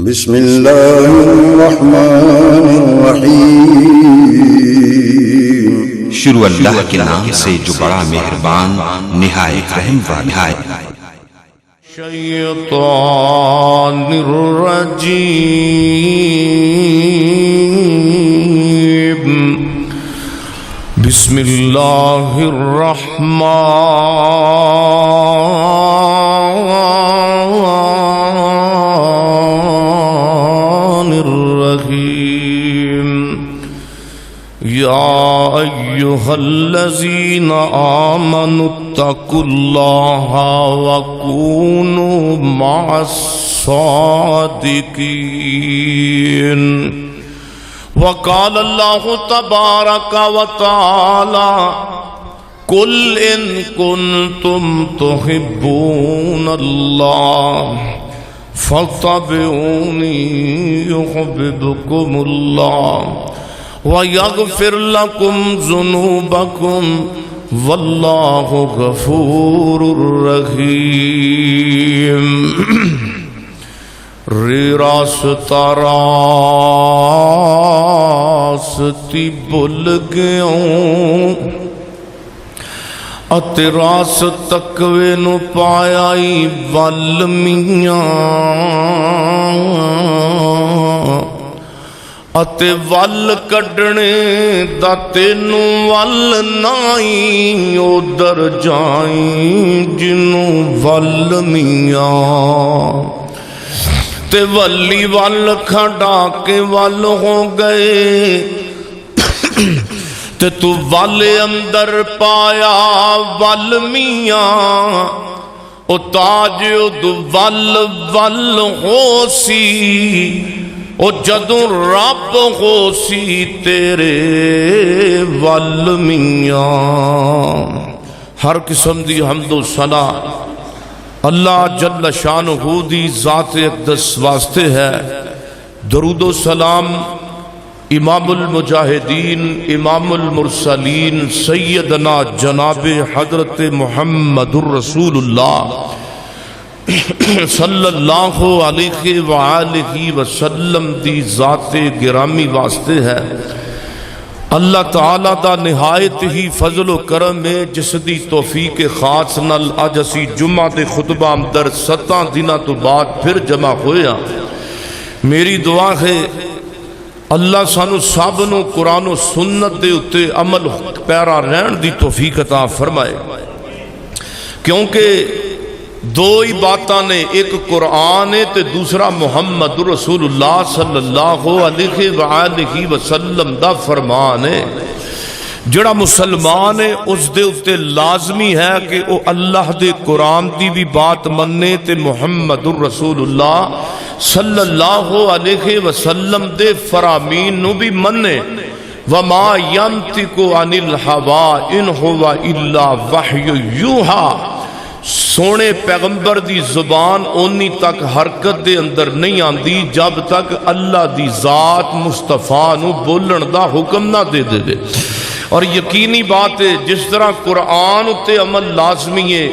بسم اللہ الرحمن الرحیم۔ شروع اللہ کے نام سے جو بڑا مہربان نہایت رحم والا ہے۔ شیطان الرجیم۔ بسم اللہ الرحمن الرحیم۔ یا ایہا الذین آمنوا اتقوا اللہ وکونوا مع الصادقین۔ وقال اللہ تبارک وتعالی قل ان کنتم تحبون اللہ فاتبعونی یحببکم اللہ وَيَغْفِرْ لَكُمْ ذُنُوبَكُمْ وَاللَّهُ غَفُورٌ رَحِيمٌ۔ راستہ راستی بھل گیوں اتے راست تقوی نو پایا ہی ول میاں اتے ول کڈنے دا تینوں ول نائی ادھر جائیں جنوں ول میاں تے ولی ول کھڑا کے ول ہو گئے تے تو ول اندر پایا ول میاں او تاج دو ول ول ہو سی او جدوں رب ہو سی تیرے ول میاں۔ ہر قسم دی حمد و ثنا اللہ جل شانہ دی ذات اقدس واسطے ہے۔ درود و سلام امام المجاہدین امام المرسلین سیدنا جناب حضرت محمد الرسول اللہ صلی اللہ علیہ وآلہ وسلم دی ذات گرامی واسطے ہے۔ اللہ تعالیٰ دا نہایت ہی فضل و کرم ہے جس دی توفیق خاص نال اج اسی جمعہ دے خطبہ اندر 7 دنوں تو بعد پھر جمع ہویا۔ میری دعا ہے اللہ سانو سب نو قرآن و سنت دے اتے عمل پیرا رہن دی توفیق عطا فرمائے، کیونکہ دو ہی باتاں نے، ایک قرآن ہے تے دوسرا محمد رسول اللہ صلی اللہ علیہ وآلہ وسلم دا فرمان ہے۔ جڑا مسلمان ہے اس دے اتے لازمی ہے کہ وہ اللہ دے قرآن دی بھی بات مننے تے محمد رسول اللہ صلی اللہ علیہ وسلم دے فرامین نو بھی مننے۔ وَمَا يَنْتِقُ عَنِ الْهَوَىٰ إِنْ هُوَ إِلَّا وَحْيٌ يُوحَىٰ۔ سونے پیغمبر دی زبان اونی تک حرکت دے اندر نہیں آندی جب تک اللہ دی ذات مصطفیٰ نو بولن دا حکم نہ دے دے۔ اور یقینی بات ہے جس طرح قرآن اتے عمل لازمی ہے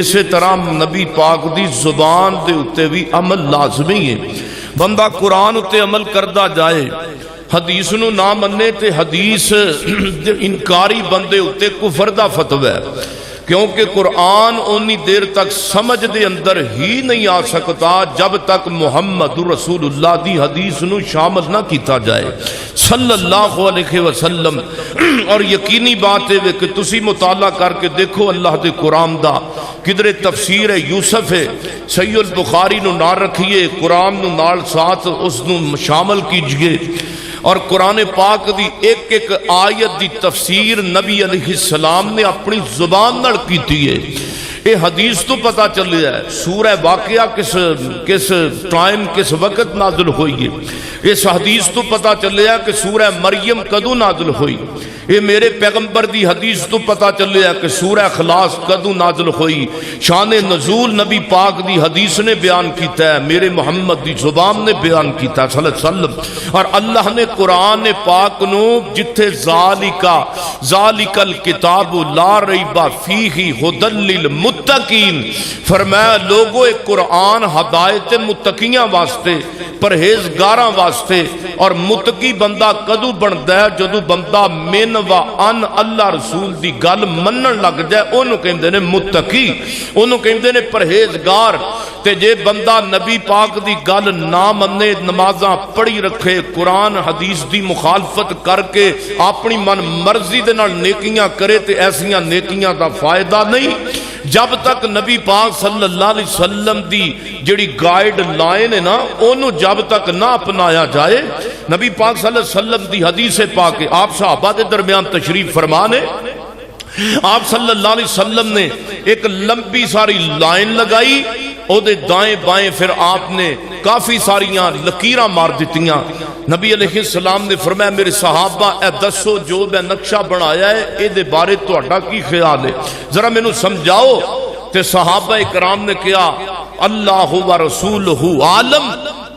اسی طرح نبی پاک دی زبان دے اتے بھی عمل لازمی ہے۔ بندہ قرآن اتے عمل کردہ جائے، حدیث نو نہ مننے تے حدیث انکاری بندے اتے کفر دا فتوی ہے، کیونکہ قرآن اونی دیر تک سمجھ دے اندر ہی نہیں آ سکتا جب تک محمد رسول اللہ دی حدیث نو شامل نہ کیتا جائے صلی اللہ علیہ وسلم۔ اور یقینی بات ہے کہ تسی مطالعہ کر کے دیکھو اللہ دے قرآن دا، کدھر تفسیر یوسف ہے، صحیح البخاری نو نال رکھیے، قرآن نو نال ساتھ اس نو شامل کیجئے، اور قرآن پاک دی ایک ایک آیت دی تفسیر نبی علیہ السلام نے اپنی زبان نال کیتی ہے۔ یہ حدیث تو پتا چل رہا ہے سورہ واقعہ کس ٹائم کس وقت نازل ہوئی ہے، اس حدیث تو پتا چل رہا ہے کہ سورہ مریم کدو نازل ہوئی، یہ میرے پیغمبر دی حدیث تو پتا چل رہا ہے کہ سورہ اخلاص کدو نازل ہوئی۔ شان نزول نبی پاک دی حدیث نے بیان کیتا ہے، میرے محمد دی زبان نے بیان کیتا ہے صلی اللہ علیہ وسلم۔ اور اللہ نے قرآن پاک نو جتھے ذالک الکتاب لا ریب فیہ ھدی للمتقین متقین، فرمایا لوگو ایک قرآن ہدایت متقیاں واسطے، پرہیزگاراں واسطے، اور متقی بندہ کدو بنتا ہے جدو بندہ من و ان اللہ رسول دی گل منن لگ جائے، انہوں کہندے نے متقی، انہوں کہندے نے پرہیزگار۔ تے جے بندہ نبی پاک دی گل نہ منے، نمازاں پڑھی رکھے، قرآن حدیث دی مخالفت کر کے اپنی من مرضی دے نال نیکیاں کرے، تے ایسیاں نیکیاں دا فائدہ نہیں جب تک نبی پاک صلی اللہ علیہ وسلم دی جڑی گائیڈ لائن ہے نا انہوں جب تک نہ اپنایا جائے۔ نبی پاک صلی اللہ علیہ وسلم دی حدیث پاک آپ صحابہ دے درمیان تشریف فرمانے، آپ صلی اللہ علیہ وسلم نے ایک لمبی ساری لائن لگائی، او دے دائیں بائیں پھر آپ نے کافی ساریاں لکیراں مار دیتیاں۔ نبی علیہ السلام نے فرمایا میرے صحابہ اے دسو جو میں نقشہ بنایا ہے اے دے بارے تہاڈا کی خیال ہے، ذرا مینوں سمجھاؤ۔ تے صحابہ کرام نے کہا اللہ و رسولہ عالم،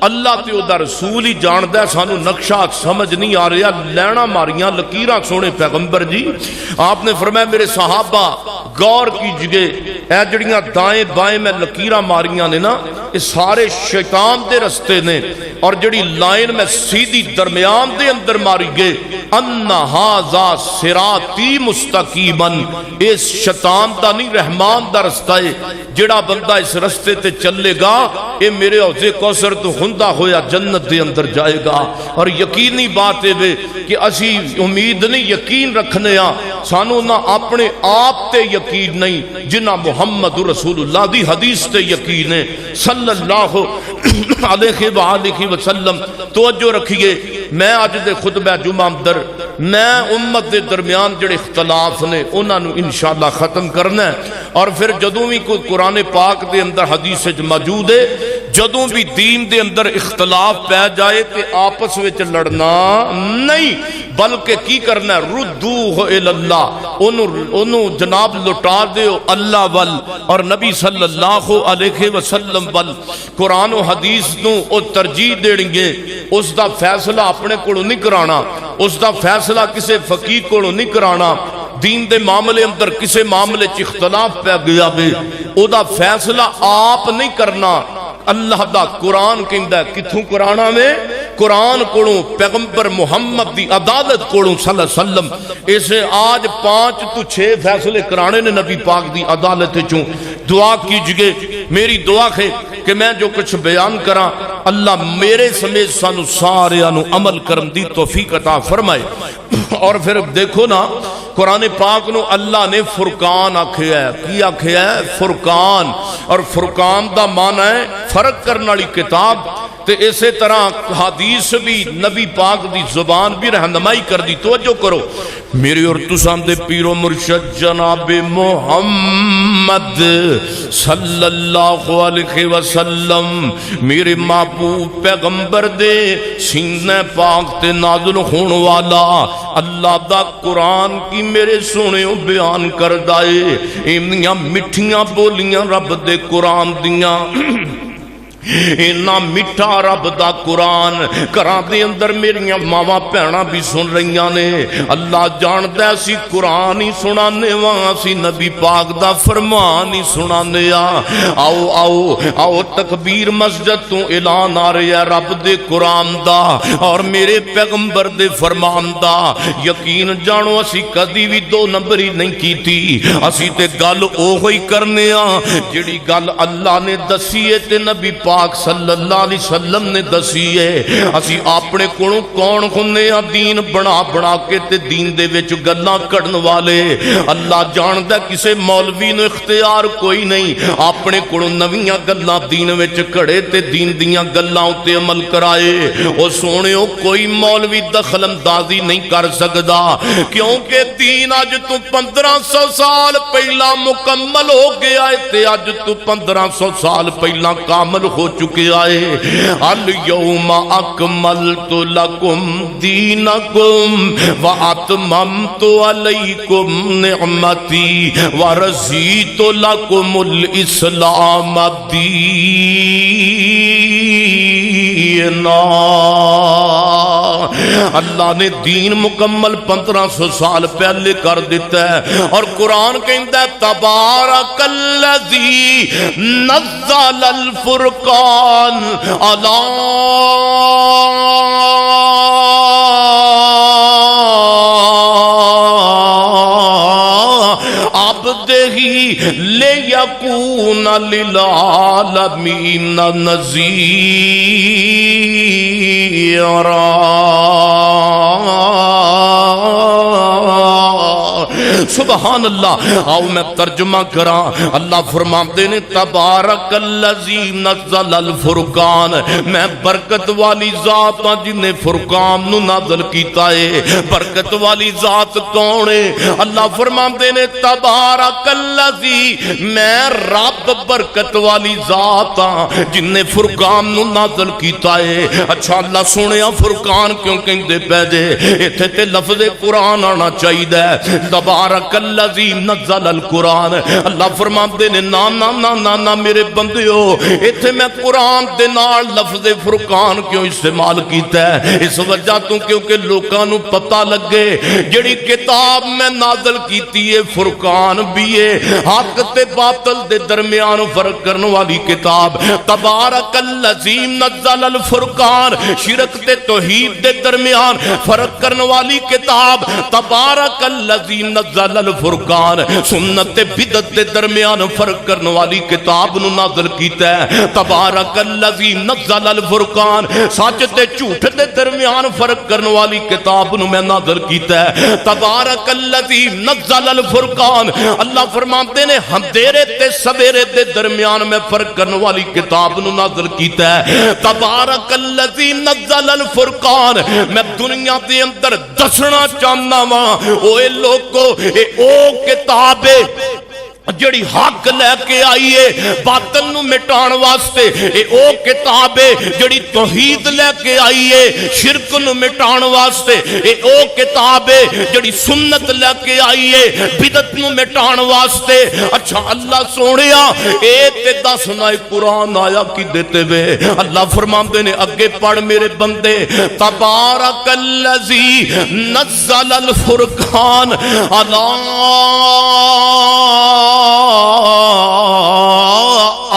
اللہ تے او دا رسول ہی جاندا ہے، سانو نقشہ سمجھ نہیں آ رہا، لینا ماریاں لکیراں سونے پیغمبر جی۔ آپ نے فرمایا میرے صحابہ غور کیجئے، اے جڑیاں دائیں بائیں میں لکیراں ماریاں نے نا یہ سارے شیطان دے رستے نے، اور جڑی لائن میں سیدھی درمیان دے اندر ماری گئے ان ھذا صراطی مستقیما، اس شیطان دا نہیں رحمان دا رستہ ہے، جڑا بندہ اس رستے تے چلے گا اے میرے حوض کوثر تو ہندا ہویا جنت دے اندر جائے گا۔ اور یقینی بات ہے کہ اسی امید نہیں یقین رکھنے ہاں، سانو نہ اپنے آپ تے یقین نہیں جنہ محمد رسول اللہ دی حدیث تے یقین ہے صلی اللہ علیہ وآلہ وسلم۔ توجہ رکھیے، میں آج دے خطبہ جمعہ اندر میں امت دے درمیان جڑے اختلاف نے انہاں نو انشاءاللہ ختم کرنا ہے، اور پھر جدوں بھی کوئی قرآن پاک دے اندر حدیث موجود ہے، جدوں بھی دین دے اندر اختلاف پہ جائے تے آپس وچ لڑنا نہیں، بلکہ کی کرنا ہے ردوہ الاللہ، انہوں جناب لٹا دیو اللہ وال اور نبی صلی اللہ علیہ وسلم وال۔ قرآن و حدیث نو او ترجیح دیں گے، اس دا فیصلہ اپنے کوڑوں نہیں کرانا، اس دا فیصلہ کسے فقیہ کوڑوں نہیں کرانا۔ دین دے معاملے اندر کسے معاملے چ اختلاف پہ گیا بے او دا فیصلہ آپ نہیں کرنا، اللہ دا قرآن کہندا ہے کتھوں قرآن میں قرآن کوڑوں پیغمبر محمد دی عدالت کوڑوں صلی اللہ علیہ وسلم۔ اسے آج 5 تو 6 فیصلے کرانے نے نبی پاک دی عدالت چوں۔ دعا کیجئے، میری دعا ہے کہ میں جو کچھ بیان کراں اللہ میرے سمیت سانو سارے انو عمل کرن دی توفیق عطا فرمائے۔ اور پھر دیکھو نا قرآن پاک نو اللہ نے فرقان آکھیا ہے، کی آکھیا ہے؟ فرقان، اور فرقان دا معنی ہے فرق کرنے والی کتاب۔ تے اسی طرح حدیث بھی نبی پاک دی زبان بھی رہنمائی کر دی۔ توجہ کرو میری اور تساں دے پیر و مرشد جناب محمد صلی اللہ علیہ وسلم میرے محبوب پیغمبر دے سینہ پاک تے نازل ہون والا اللہ دا قرآن کی میرے سونے بیان کر دائے، ایمنیاں مٹھیاں بولیاں رب دے قرآن دیاں، اینا مٹھا رب دا قرآن کراں دے اندر میریاں ماواں بہناں بھی سن رہیاں نے۔ اللہ جاندا سی قرآن ہی سنانے واں، سی نبی پاک دا فرمان ہی سنانے آ۔ آؤ آؤ آؤ تکبیر مسجد تو اعلان آ رہا ہے رب دے قرآن دا اور میرے پیغمبر دے فرمان دا۔ یقین جانو اسی کدی بھی 2 نمبری نہیں کی تھی، اسی تے گل اوہی کرنے آ جڑی گل اللہ نے دسی ہے تے نبی پاک صلی اللہ علیہ وسلم نے دسی ہے۔ اسی اپنے کولوں کون ہونے آ دین بنا بنا کے تے دین دے وچ گلاں کڈن والے؟ اللہ جاندا کسے مولوی نو اختیار کوئی نہیں اپنے کولوں نویاں گلاں دین وچ کڑے تے دین دیاں گلاں تے عمل کرائے۔ او سونےو کوئی مولوی دخل اندازی نہیں کر سکدا، کیونکہ دین اج تو 1500 سال پہلا مکمل ہو گیا ہے تے اج تو 1500 سال پہلا کامل ہو چکے آئے۔ الیوم اکملت لکم دینکم واتممت علیکم نعمتی ورضیت لکم الاسلام دینا۔ اللہ نے دین مکمل 1500 سال پہلے کر دیتا ہے اور قرآن کہتا ہے تبارک الذی نزل الفرقان علی لیکون للعالمین نذیرا۔ سبحان اللہ۔ آؤ میں ترجمہ کراں۔ اللہ فرماتے نے تبارک الذی نزل الفرقان، میں برکت والی ذات ہاں جن نے فرقان نو نازل کیتا ہے۔ برکت والی ذات کون ہے؟ اللہ فرماتے نے تبارک الذی، میں رب برکت والی ذات ہاں جن نے فرقان نو نازل کیتا ہے۔ اچھا اللہ سنیا فرقان کیوں کہندے پے جے؟ ایتھے تے لفظ قرآن آنا چاہیے۔ تبارک الذی نزل القرآن، اللہ فرماتے نے نا نا نا نا نا میرے بندیو، ایتھے میں قرآن دے نال لفظ فرقان کیوں استعمال کیتا ہے؟ اس وجہ تو کیونکہ لوکاں نو پتہ لگے جڑی کتاب میں نازل کیتی ہے فرقان بھی ہے، حق تے باطل دے درمیان فرق کرنے والی کتاب۔ تبارک الذی نزل الفرقان، شرک تے توحید دے درمیان فرق کرنے والی کتاب۔ تبارک الذی نزل الفرقان، سنت تے بدعت دے درمیان فرق کرنے والی کتاب نو نازل کیتا ہے۔ تبارک الذی نزل الفرقان، سچ تے جھوٹ دے درمیان فرق کرنے والی کتاب نو میں نازل کیتا ہے۔ تبارک الذی نزل الفرقان، اللہ فرماتے نے اندھیرے تے سویرے دے درمیان میں فرق کرنے والی کتاب نو نازل کیتا ہے۔ تبارک الذی نزل الفرقان، میں دنیا دے اندر دسنا چاہنا وا اوے لوگو اے او کتاب ہے جڑی حق لے کے آئیے باطل نو مٹان واسطے، اے او کتاب ہے جڑی توحید لے کے آئیے شرک نو مٹان واسطے، اے او کتاب ہے جڑی سنت لے کے آئیے بدعت نو مٹان واسطے۔ اچھا اللہ سونیا اے تے دسنا قرآن آیا کی دیتے وے؟ اللہ فرماندے نے اگے پڑھ میرے بندے، تبارک الذی نزل الفرقان علی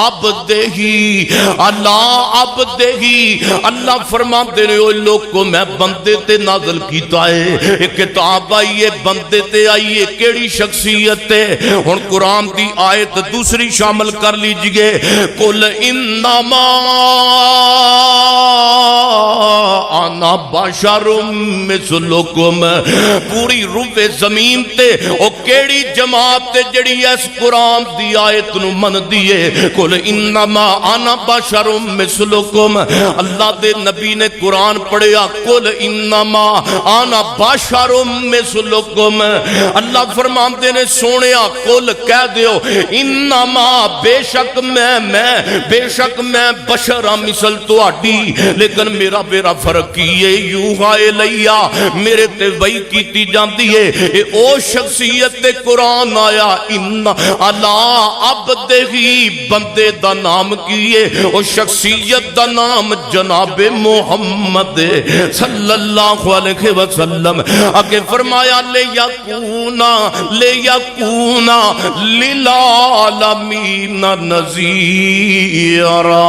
عبدہی، اللہ عبدہی، اللہ فرماتے نے اوہ لوگ کو میں بندے تے نازل کیتا ہے۔ ایک کتاب آئیے بندے تے آئیے، کیڑی شخصیت ہے؟ ہن قرآن دی آیت دوسری شامل کر لیجئے، قل انما انا بشر مثلکم، پوری روح زمین تے او کیڑی جماعت تے جڑی اس قرآن دی آیت نو من دیئے؟ قل انما انا بشر مثلکم، اللہ دے نبی نے قرآن پڑھیا قل انما انا بشر مثلکم، اللہ فرماتے نے سونیا قل کہہ دیو انما بے شک میں بشر مثل تہاڈی، لیکن میرا فرق کیے یوحا الیہ، میرے تے وحی کیتی جاندی ہے۔ اے او شخصیت تے قرآن آیا ان اللہ عبدہی، بندے دا نام کیے، او شخصیت دا نام جناب محمد صلی اللہ علیہ وسلم۔ آگے فرمایا لیکونا للعالمین نذیرا،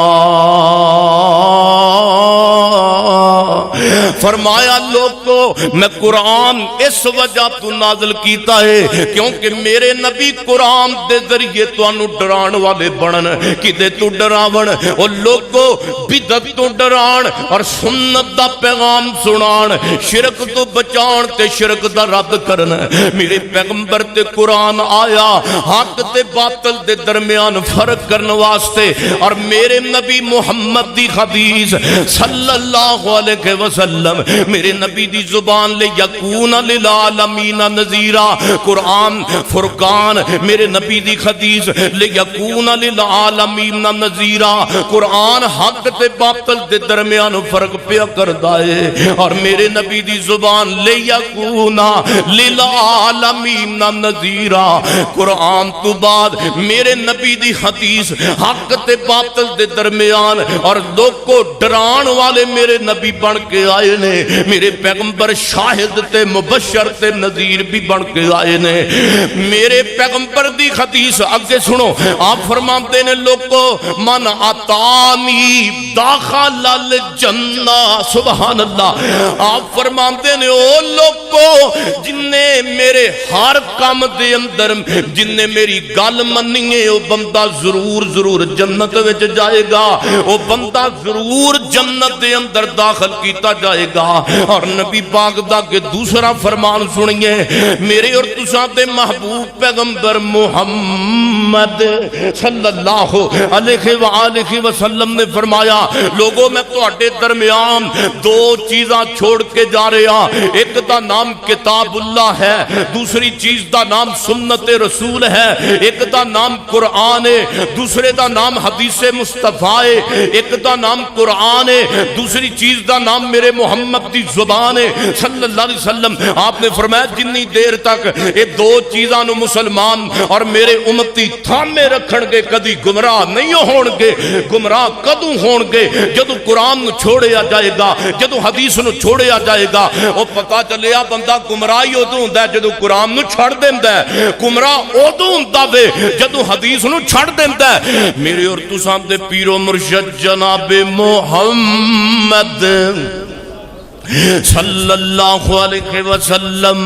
فرمایا لوگو میں قرآن اس وجہ تو نازل کیتا ہے کیونکہ میرے نبی قرآن دے ذریعے تو انو ڈران والے بڑھن، کدے تو ڈراون او لوگو بدعت تو ڈران اور سنت دا پیغام سنان، شرک تو بچان تے شرک دا رد کرن۔ میرے پیغمبر تے قرآن آیا حق تے باطل دے درمیان فرق کرن واسطے، اور میرے نبی محمد دی حدیث صلی اللہ علیہ وسلم، میرے نبی دی زبان لے یکون للعالمین نذیرا، قرآن فرقان میرے نبی دی حدیث لے یکون للعالمین نذیرا، قرآن حق تے باطل دے درمیان فرق پیا کردا ہے، اور میرے نبی دی زبان لے یکون للعالمین نذیرا، قرآن تو بعد میرے نبی دی حدیث حق تے باطل دے درمیان اور لوگ کو ڈران والے میرے نبی بن کے آئے نے، میرے پیغمبر شاہد تے مبشر تے نذیر بھی بن کے آئے نے۔ میرے پیغمبر دی حدیث اگے سنو، آپ فرماتے نے لوگو من آتانی داخل الجنہ، سبحان اللہ۔ آپ فرماتے نے او لوگو جن نے میرے ہر کام دے اندر جن نے میری گل منی ہے وہ بندہ ضرور جنت وچ جائے گا، وہ بندہ ضرور جنت دے اندر داخل کیتا جائے گا۔ اور نبی پاک دا کہ دوسرا فرمان سنیے، میرے اور تساں دے محبوب پیغمبر محمد صلی اللہ علیہ وآلہ وسلم نے فرمایا لوگوں میں تواڈے درمیان دو چیزاں چھوڑ کے جا رہا، ایک دا نام کتاب اللہ ہے، دوسری چیز دا نام سنت رسول ہے، ایک دا نام قرآن ہے، دوسرے دا نام حدیث مصطفیٰ ہے، ایک دا نام قرآن ہے، دوسری چیز دا نام میرے محمد دی زبان ہے صلی اللہ علیہ وسلم۔ آپ نے فرمایا جنی دیر تک یہ دو چیزاں نو مسلمان اور میرے امتی تھامے رکھن گے کدی گمراہ نہیں ہون گے۔ گمراہ کدوں ہون گے؟ جدو قرآن نو چھوڑیا جائے گا، جدو حدیث نو چھوڑیا جائے گا۔ وہ پتا چلیا بندہ گمراہی ادو ہوندا ہے جدو قرآن نو چھڑ دیندا ہے، گمراہ ادو ہوندا وے جدو حدیث نو چھڑ دیندا ہے۔ میرے اور تساں دے پیر و مرشد جناب محمد صلی اللہ علیہ وسلم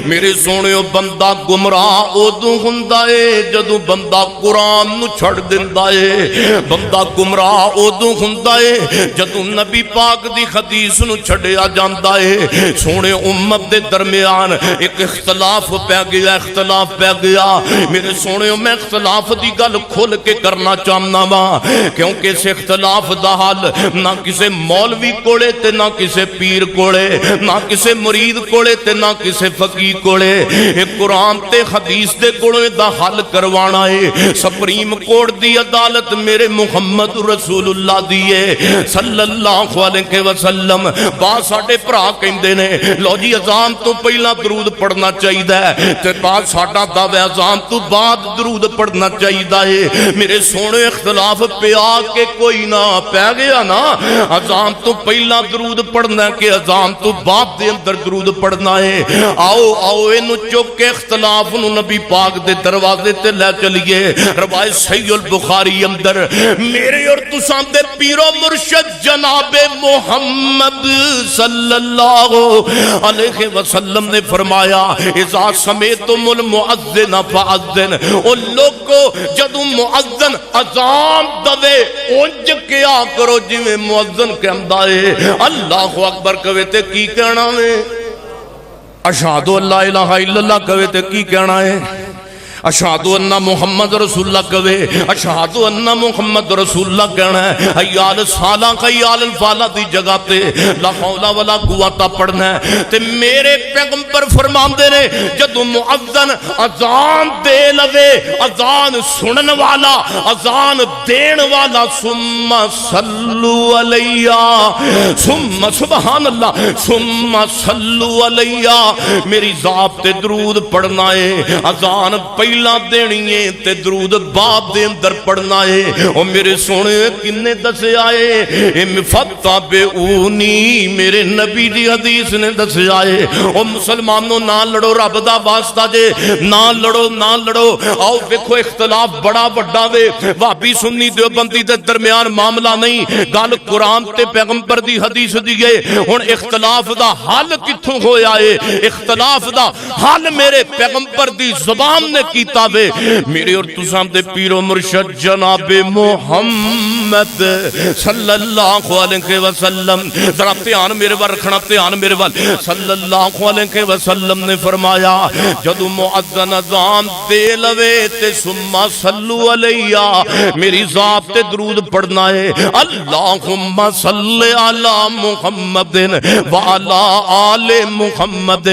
میرے سونےو بندہ گمراہ ادو ہوندا ہے جدو بندہ قرآن نو چھڑ دیندا ہے، بندہ گمراہ ادو ہوندا ہے جدو نبی پاک دی حدیث نو چھڑیا جاندا ہے۔ سونے امت دے درمیان ایک اختلاف پہ گیا، میرے سونےو میں اختلاف دی گل کھول کے کرنا چاہنا وا، کیونکہ اس اختلاف دا حل نہ کسے مولوی کولے تے نہ کسے پیر کولے، نہ کسے مرید کولے تے نہ کسے فقیہ کولے، ایک قرآن تے حدیث دے کولے دا حل کروانا ہے۔ سپریم کورٹ دی عدالت میرے محمد رسول اللہ دیئے صلی اللہ علیہ وسلم۔ بعض ساڈے بھرا کہندے نے لو جی اذان تو پہلا درود پڑھنا چاہیے تے بعض ساڈا دعوی اذان تو بعد درود پڑھنا چاہیے۔ میرے سونے اختلاف پہ آ کے کوئی نہ پہ گیا نا، اذان تو پہلا درود پڑھنا کہ اذان تو بعد دے اندر درود پڑھنا ہے۔ آؤ اینو چوک کے اختلاف نو نبی پاک دے دروازے تے لے چلیے۔ روایت صحیح البخاری اندر میرے اور تساں دے پیر و مرشد جناب محمد صلی اللہ علیہ وسلم نے فرمایا اذا سمیتم المؤذن فاذن، او لوگو جدو مؤذن اذان دوے اونج کیا کرو جویں مؤذن کہندا ہے اللہ اکبر کہے تے کی کہنا ہے، اشہد ان لا الہ الا اللہ کہے تے کی کہنا ہے، اشہد ان محمد رسول اللہ کہے، اشہد ان محمد رسول اللہ کہنا ہے۔ حیال الصلاۃ حیال الفلاح دی جگہ تے لا حول ولا قوت پڑھنا ہے۔ تے میرے پیغمبر فرماندے نے جدو مؤذن اذان دے لوے، اذان سنن والا، اذان دین والا، ثم صلوا علیہ، ثم سبحان اللہ، ثم صلوا علیہ، میری ذات تے درود پڑھنا ہے۔ اذان پہلا دینی ہے تے درود بعد دے اندر پڑھنا ہے۔ او میرے سونے کنے دسے آئے فتبعونی، میرے نبی دی حدیث نے دسے آئے۔ او مسلمانوں نہ لڑو رب دا واسطہ جے، نہ لڑو۔ آؤ دیکھو اختلاف بڑا بڑا وے، وہابی سنی دیوبندی دے درمیان معاملہ نہیں، گل قرآن تے پیغمبر دی حدیث دی گئے۔ ہن اختلاف دا حل کتھوں ہویا ہے؟ اختلاف دا حل میرے پیغمبر دی زبان نے کی کتابے میرے اور تساں دے پیر و مرشد جناب محمد صلی اللہ علیہ وسلم، ذرا دھیان میرے ور رکھنا، دھیان میرے ور، صلی اللہ علیہ وسلم نے فرمایا جدو مؤذن اذان دے لوے تے ثم صلو علیہ، میری ذات تے درود پڑھنا ہے۔ اللہم صلی علی محمد وعلی آل محمد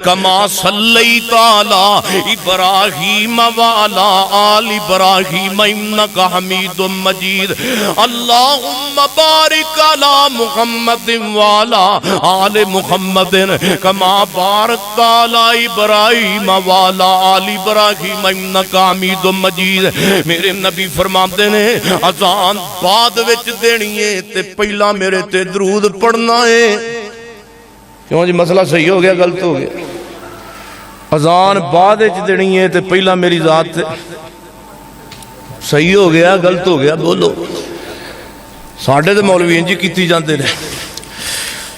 کما صلیت علی ابراہیم وعلی آل ابراہیم انک حمید مجید۔ اللہم بارک علی محمد وعلی آل محمد کما بارکت علی ابراہیم وعلی آل ابراہیم انک حمید مجید۔ میرے نبی فرماتے نے اذان بعد وچ دینی ہے تے پہلا میرے تے درود پڑھنا ہے۔ کیوں جی مسئلہ صحیح ہو گیا غلط ہو گیا؟ اذان بعد دینی ہے تے پہلا میری ذات تے صحیح ہو گیا غلط ہو گیا؟ بولو. ساڈے تے مولوی جی کیتی جاندے نے.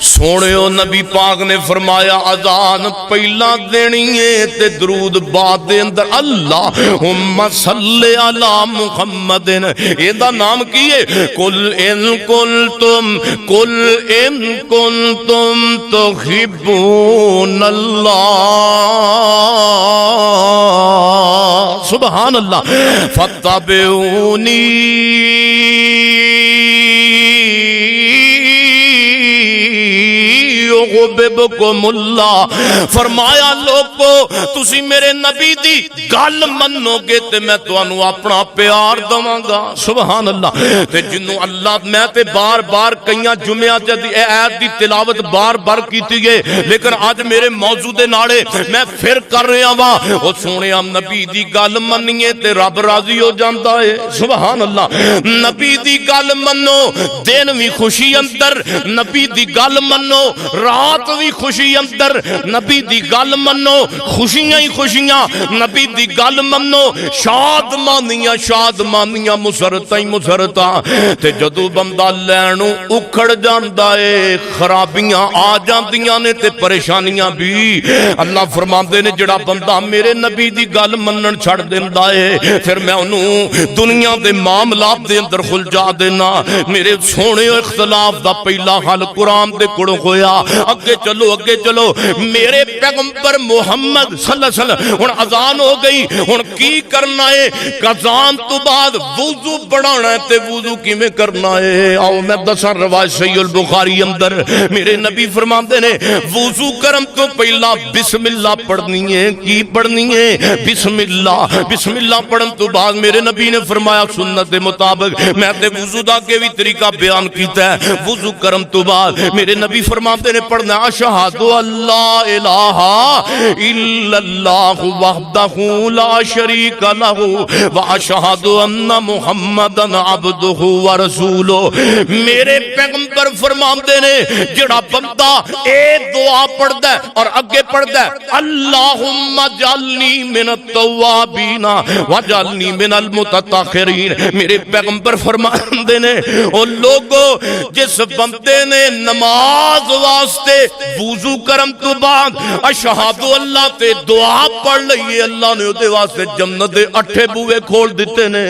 سونےو نبی پاک نے فرمایا اذان پہلا دینی ہے تے درود بعد دے اندر اللہم صلی علی محمد. ایندا نام کی ہے قل ان کنتم تحبون اللہ سبحان اللہ فاتبعونی یحببکم اللہ. فرمایا لوگو تسی میرے نبی دی گل منو گے تے میں تانوں اپنا پیار دواں گا. سبحان اللہ. تے جنوں اللہ میں تے بار بار کئیاں جمعیاں تے اے آیت دی تلاوت بار بار کیتی ہے لیکن اج میرے موضوع دے نالے میں پھر کر رہا وا. او سونیا نبی دی گل منیے تے رب راضی ہو جاندا ہے. سبحان اللہ. نبی دی گل منو دن وی خوشی اندر, نبی دی گل منو رات بھی خوشی اندر, نبی دی گل منو خوشیاں ہی خوشیاں, نبی دی گل منو شاد مانیاں مسرتاں ہی مسرتاں. تے جدو بندہ لینو اکھڑ جاندا ہے خرابیاں آ جاندیاں نے تے پریشانیاں بھی. اللہ فرماندے نے جڑا بندہ میرے نبی دی گل منن چھڑ دیندا ہے پھر میں انہوں دنیا دے معاملات دے اندر خلجا دینا. میرے سونے اختلاف دا پہلا حل قرآن دے کڑوں ہویا. اگے چلو میرے پیغمبر محمد صلی اللہ علیہ وسلم ہن اذان ہو گئی. ہن کی کرنا ہے؟ اذان تو بعد وضو بڑھانا ہے. تے وضو کیویں کرنا ہے؟ آؤ میں دساں روایت صحیح البخاری اندر میرے نبی فرماندے نے وضو کرم تو پہلا بسم اللہ پڑھنی ہے. کی پڑھنی ہے؟ بسم اللہ پڑھن تو بعد میرے نبی نے فرمایا سنت دے مطابق میں تے وضو دا کے بھی طریقہ بیان کیتا ہے. وضو کرم تو بعد میرے نبی فرماتے نے پڑھنا اشہد اللہ الہ الا اللہ وحدہ لا شریک لہ واشہد ان محمدا عبدہ ورسولہ. میرے پیغمبر فرماتے نے جڑا بندہ اے دعا پڑھدا ہے اور اگے پڑھدا ہے اللہم اجعلنی من التوابین واجعلنی من المتطہرین. میرے پیغمبر فرماتے نے او لوگو جس بندے نے نماز واسطے وضو کرم تو بعد اشہد اللہ تے دعا پڑھ لئیے اللہ نے دے واسطے جنت دے 8 بوئے کھول دیتے نے.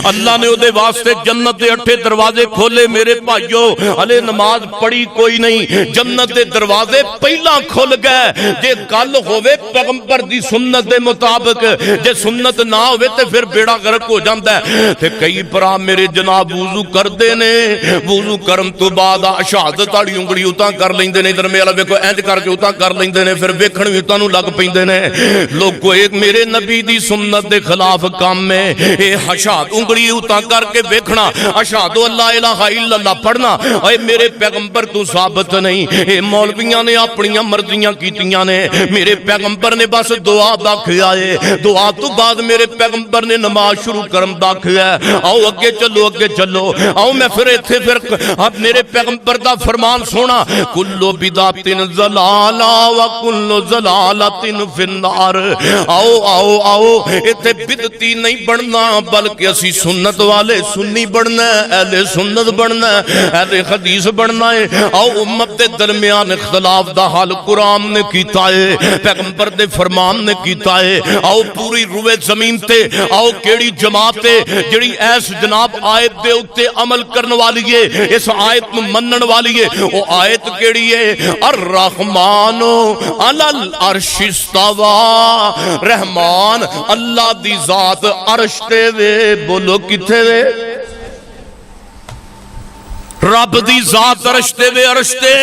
اللہ نے دے واسطے جنت دے 8 دروازے کھولے. میرے بھائیو ہلے نماز پڑھی کوئی نہیں, جنت دے دروازے پہلا کھل گئے جے گل ہوے پیغمبر دی سنت دے مطابق. جے سنت نہ ہوے تے پھر بیڑا غرق ہو جاندا ہے. تے کئی بھرا میرے جناب وضو کردے نے, وضو کرن تو بعد شہادت والی انگلی اتاں کر لیندے نے, ادھر میرا ویکھو انج کر کے اتاں کر لیندے نے, پھر ویکھن وی اتاں نوں لگ پیندے نے. لوگو ایک میرے نبی دی سنت دے خلاف کام ہے اے انگلی اتاں کر کے ویکھنا اشہد اللہ الہ الا اللہ پڑھنا. اے میرے پیغمبر تو ثابت نہیں, اے مولویاں نے اپنی مرضیاں کیتیاں نے. میرے پیغمبر نے بس دعا دکھیا ہے, دعا تو بعد میرے پیغمبر نے نماز شروع کرم دکھیا ہے. آؤ اگے چلو آؤ میں پھر ایتھے پھر اب میرے پیغمبر دا فرمان سونا کلو بدعت ضلالہ وکل ضلالۃ فی النار. آؤ ایتھے بدعتی نہیں بننا بلکہ اسی سنت والے سنی بننا ہے, اہل سنت بننا ہے, اہل حدیث بننا ہے. آؤ امت دے درمیان اختلاف دا حل قرآن نے کیتا ہے, پیغمبر دے فرمان نے کیتا ہے. آؤ پوری روئے زمین تے آؤ کیڑی جماعت ہے جڑی ایس جناب آیت دے اتے عمل کرن والی ہے, اس آیت نو منن والی ہے. او آیت کیڑی ہے؟ الرحمن علی العرش استوى. رحمان اللہ دی ذات عرش تے وے. بولو کتھے وے؟ رب دی ذات عرش تے وے, عرش تے.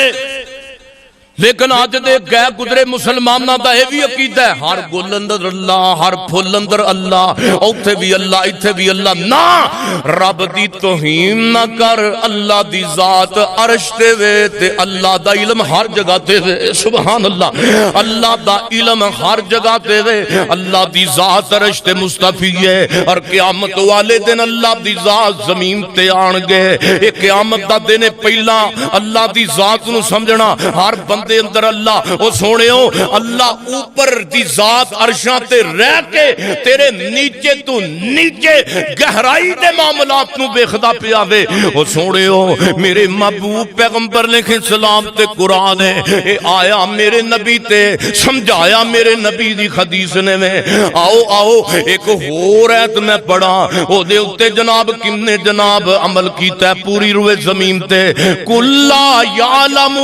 لیکن اج دے گئے گزرے مسلماناں دا اے وی عقیدہ ہے ہر گل اندر اللہ، ہر پھل اندر اللہ، اوتھے بھی اللہ ایتھے بھی اللہ. نا رب دی توہین نہ کر، اللہ دی ذات عرش تے وے تے اللہ دا علم ہر جگہ تے وے. سبحان اللہ. اللہ دا علم ہر جگہ تے وے، اللہ دی ذات عرش تے مستفی ہے. اور قیامت والے دن اللہ دی ذات زمین تے آن گے. اے قیامت دا دن پہلا اللہ دی ذات نو سمجھنا. ہر بندے اندر اللہ، او سونےو اللہ اوپر دی ذات عرشاں تے رہ کے تیرے نیچے تو نیچے گہرائی دے معاملات نو بےخدا پیا وے. او سونےو میرے محبوب پیغمبر علیہ السلام تے قرآن ہے، اے آیا میرے نبی تے سمجھایا میرے نبی دی حدیث نے میں. آؤ آؤ ایک ہور ایت میں پڑھا، او دے اتے جناب کنے جناب عمل کیتا ہے پوری روئے زمین تے. کلا یعلم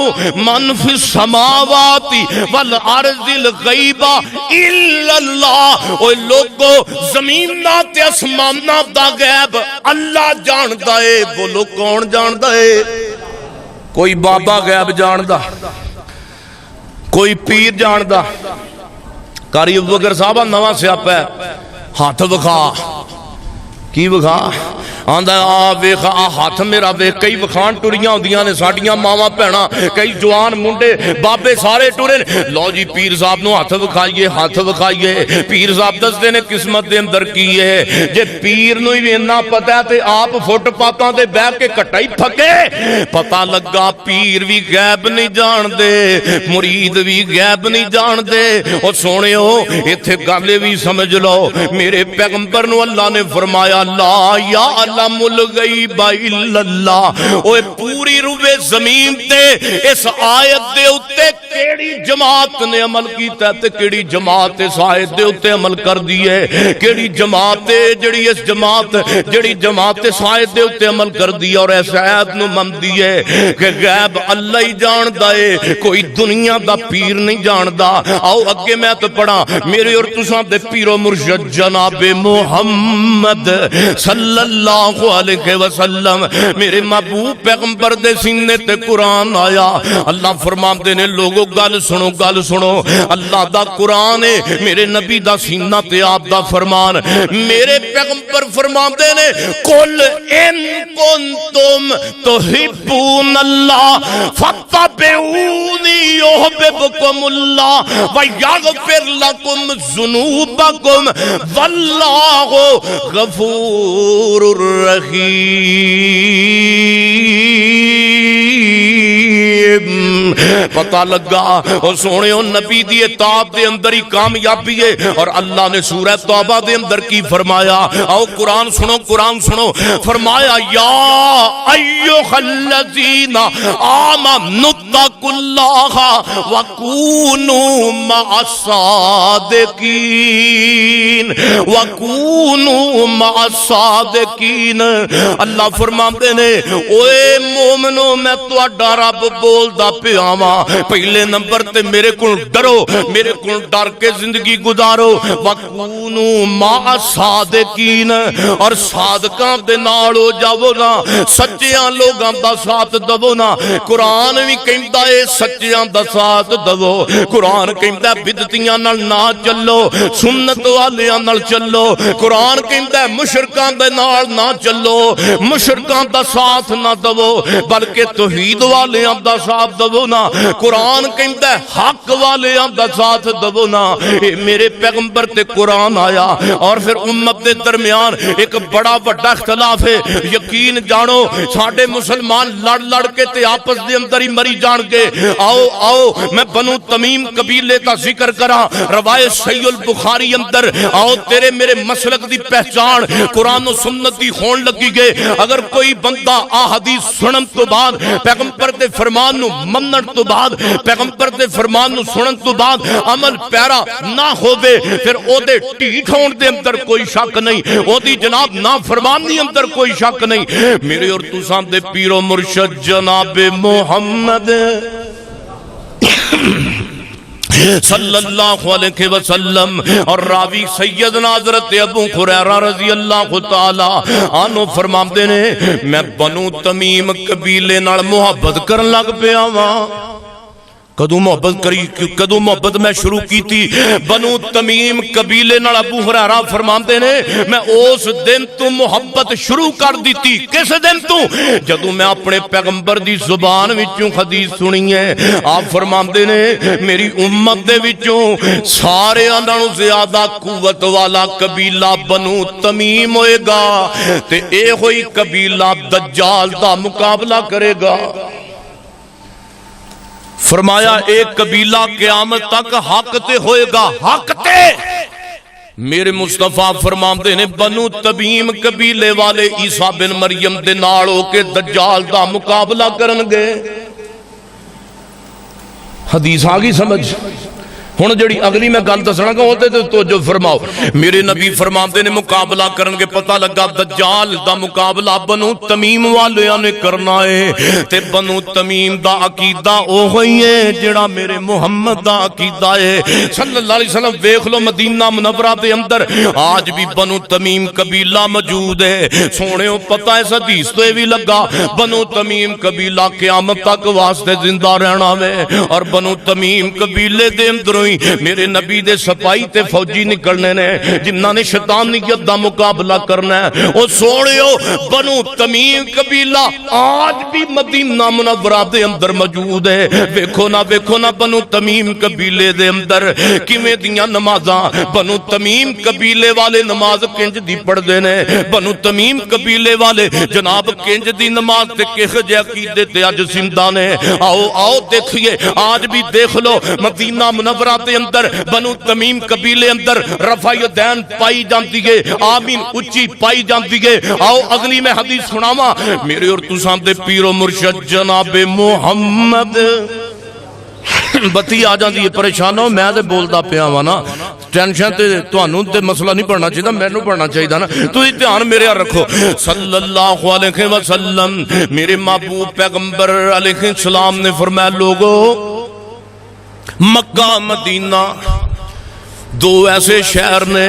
من فی السماوات والارض الغیب الا اللہ. اوے لوگو زمین دا تے اسمان دا غیب اللہ جاندا ہے. بولو کون جاندا ہے؟ کوئی بابا غیب جاندا، کوئی پیر جاندا. قاری ابوبکر صاحبہ نواں سیاپا ہے، ہاتھ وکھا. کی وکھا؟ آندا آ ویکھ آ ہاتھ میرا ویکھ. کئی وکھان ٹریاں ہوندیاں نے ساڈیاں ماواں بہناں، کئی جوان منڈے بابے سارے ٹرے. لو جی پیر صاحب نو ہاتھ وکھائیے، ہاتھ وکھائیے. پیر صاحب دسدے نے قسمت دے اندر کی ہے. جے پیر نو ہی اتنا پتہ ہے تے آپ فٹ پاتاں تے بیٹھ کے کٹا ہی پھکے. پتہ لگا پیر بھی غیب نہیں جان دے، مرید بھی غیب نہیں جان دے. او سونےو ایتھے گل بھی سمجھ لو، میرے پیغمبر نو اللہ نے فرمایا لا یعلم الغیب الا اللہ. اوے پوری روئے زمین تے اس آیت دے اتے کیڑی جماعت نے عمل کیتا تے کیڑی جماعت اس آیت دے اتے عمل کر دیئے. کیڑی جماعت جڑی اس جماعت اس آیت دے اتے عمل کر دیئے اور اس آیت نو من دیئے کہ غیب اللہ ہی جان دائے، کوئی دنیا دا پیر نہیں جان دا. آؤ اگے میں تو پڑھا میرے اور تساں دے پیر و مرشد جناب محمد صلی اللہ علیہ وسلم میرے محبوب پیغمبر دے سینے تے قرآن آیا. اللہ فرماندے نے لوگو گل سنو گل سنو. اللہ دا قرآن ہے، میرے نبی دا سینہ تے آپ دا فرمان. میرے پیغمبر فرماندے نے قل ان کنتم تحبون اللہ فاتبعونی یحببکم اللہ ویغفر لکم ذنوبکم واللہ غفور الرحیم. پتہ لگا اور سونےو نبی دی اطاعت دے اندر ہی کامیابی ہے. اور اللہ نے سورہ توبہ دے اندر کی فرمایا؟ آؤ قرآن سنو قرآن سنو. فرمایا یا ایھا الذین آمنوا اتقوا اللہ وکونوا مع الصادقین وکونوا مع الصادقین. اللہ فرماندے نے اوے مومنو میں تہاڈا رب بولدا پیا واں، پہلے نمبر تے میرے کو ڈرو، میرے کو ڈر کے زندگی گزارو. وَكُونُوا مَعَ الصَّادِقِينَ اور صادقاں دے نال ہو جاؤ نا، سچیاں لوگاں دا ساتھ دو نا. قرآن بھی کہندا اے سچیاں دا ساتھ دو. قرآن کہندا ہے بدعتیاں نال نہ چلو، سنت والیاں نال چلو. قرآن کہندا ہے مشرکاں دے نال نہ چلو، مشرکاں دا ساتھ نہ دو بلکہ توحید والیاں دا ساتھ دو نا. قرآن کہندا ہے حق والیاں دا ساتھ دو نا. میرے پیغمبر تے قرآن آیا اور پھر امت دے درمیان ایک بڑا بڑا اختلاف ہے. یقین جانو ساڈے مسلمان لڑ لڑ کے تے آپس دے اندر ہی مری جان کے. آؤ آؤ میں بنو تمیم قبیلے کا ذکر کرا، روایت صحیح البخاری اندر. آؤ تیرے میرے مسلک دی پہچان قرآن و سنت دی ہون لگی گئے. اگر کوئی بندہ حدیث سنن تو بعد پیغمبر دے فرمان نو منن تو بعد پیغمبر دے فرمان نو سنن تو بعد عمل پیرا نہ ہووے پھر او دے ٹھیٹ ہون دے اندر کوئی شک نہیں، او دی جناب نافرمانی اندر کوئی شک نہیں. میرے اور تساں دے پیر و مرشد جناب محمد صلی اللہ علیہ وسلم اور راوی سیدنا حضرت ابو ہریرہ رضی اللہ تعالی عنہ فرماندے نے میں بنو تمیم قبیلے نال محبت کرن لگ پیا واں. کدوں محبت کری کدوں محبت میں شروع کی تھی بنو تمیم قبیلے نال ابو ہریرہ فرماندے نے میں اس دن تو محبت شروع کر دیتی کس دن تو جدوں میں اپنے پیغمبر دی زبان وچوں حدیث سنی ہے آپ فرماندے نے میری امت دے وچوں سارے نالوں زیادہ قوت والا قبیلہ بنو تمیم ہوئے گا تے اے ہوئی قبیلہ دجال دا مقابلہ کرے گا فرمایا ایک قبیلہ قیامت تک حق تے ہوئے گا حق تے میرے مصطفیٰ فرماندے نے بنو تمیم قبیلے والے عیسیٰ بن مریم دے نال ہو کے دجال دا مقابلہ کرن گے حدیث آگئی سمجھ ہن جڑی اگلی میں گل دسنا گا ہوتے تو توجہ فرماؤ میرے نبی فرماندے نے مقابلہ کرن کے پتہ لگا دجال دا مقابلہ بنو تمیم والیاں نے کرنا ہے تے بنو تمیم دا عقیدہ او ہوئی ہے جڑا میرے محمد دا عقیدہ ہے صلی اللہ علیہ وسلم دیکھ لو مدینہ منورہ دے اندر آج بھی بنو تمیم قبیلہ موجود ہے سونے پتہ ہے حدیث تو یہ بھی لگا بنو تمیم قبیلہ قیامت تک واسطے زندہ رہنا ہے اور بنو تمیم قبیلے دے اندر میرے نبی دے سپاہی تے فوجی نکلنے نے جنہاں نے شیطانیت دا مقابلہ کرنا ہے او سوڑیو بنو تمیم قبیلہ آج بھی مدینہ منورہ دے اندر موجود ہے ویکھو نا بنو تمیم قبیلے دے اندر کیویں دیاں نمازاں بنو تمیم قبیلے والے نماز کنج دی پڑھ دے نے بنو تمیم قبیلے والے جناب کنج دی نماز تے کہہ جے عقیدے تے اج زندہ نے آؤ دیکھئے آج بھی دیکھ لو مدینہ منورہ دے اندر بنو تمیم قبیلے اندر رفع یدین پائی جانتی گے آمین اچھی پائی جانتی گے آؤ اگلی میں حدیث سناوا میرے اور تساں دے پیر و مرشد جناب محمد بتی آ جاندی ہے پریشان ہو میں تے بولدا پیا وا نا ٹینشن تے تانوں تے مسئلہ نہیں پڑھنا چاہیے مینوں پڑھنا چاہیے نا تسی دھیان میرے رکھو صلی اللہ علیہ وسلم میرے محبوب پیغمبر علیہ السلام نے فرمایا لوگو مکہ مدینہ دو ایسے شہر نے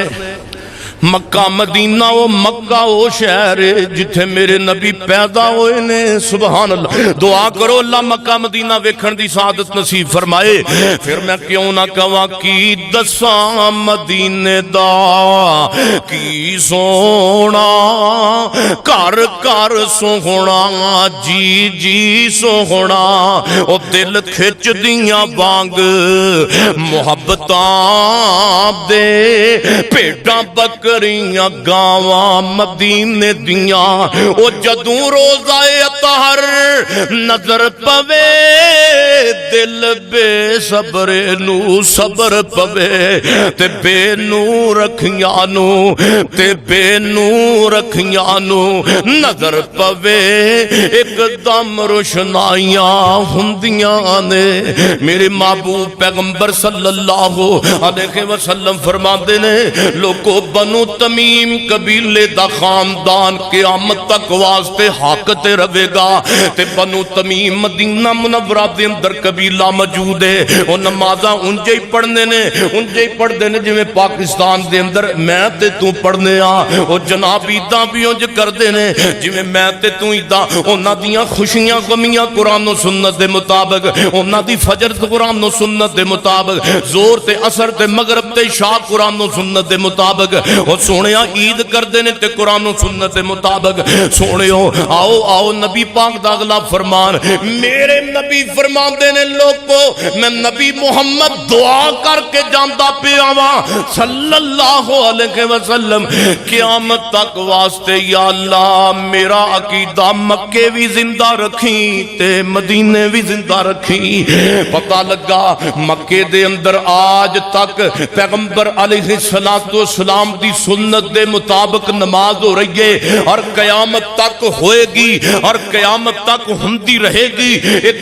مکہ مدینہ مکہ شہر جتھے میرے نبی پیدا ہوئے نے سبحان اللہ دعا کرو اللہ مکہ مدینہ ویکھن دی سعادت نصیب فرمائے پھر میں کیوں نہ کہواں کی دساں مدینے دا کی سونا کر کر سونا جی جی سونا او دل کھچ دیاں وانگ محبتاں دے پیٹاں بکریاں گاواں مدینے دیاں او جدوں روزہ اطہر نظر پوے دل بے صبر نو صبر پوے تے بے نور رکھیاں نو تے بے نور رکھیاں نو نظر پوے ایک دم روشنائیاں ہوندیاں نے میرے محبوب پیغمبر صلی اللہ علیہ وسلم فرماندے نے لوگو بنو تمیم قبیلے دا خاندان قیامت تک واسطے حق تے رہے گا تے بنو تمیم مدینہ منورہ دے اندر قبیلہ موجود ہے او نمازاں انجے ہی پڑھنے نے جو پاکستان دے اندر میں تے تو پڑھنے او جناب عیداں بھی انج کردے نے جو میں تے تو عیداں انہاں دیاں خوشیاں غمیاں قرآن و سنت دے مطابق انہاں دی فجر قرآن و سنت دے مطابق زور تے اثر تے مغرب تے عشاء قرآن و سنت دے مطابق او سونےاں عید کردے نے تے قرآن و سنت دے مطابق سونےو آؤ نبی پاک دا اگلا فرمان میرے نبی فرماندے نے لوگو میں نبی محمد دعا کر کے جاندا پیا وا صلی اللہ علیہ وسلم قیامت تک واسطے یا اللہ میرا عقیدہ مکے بھی زندہ رکھی تے مدینے بھی زندہ رکھی پتہ لگا مکے دے اندر آج تک پیغمبر علیہ السلام دی سنت دے مطابق نماز ہو رہی ہے اور قیامت تک ہوئے گی اور قیامت تک ہوندی رہے گی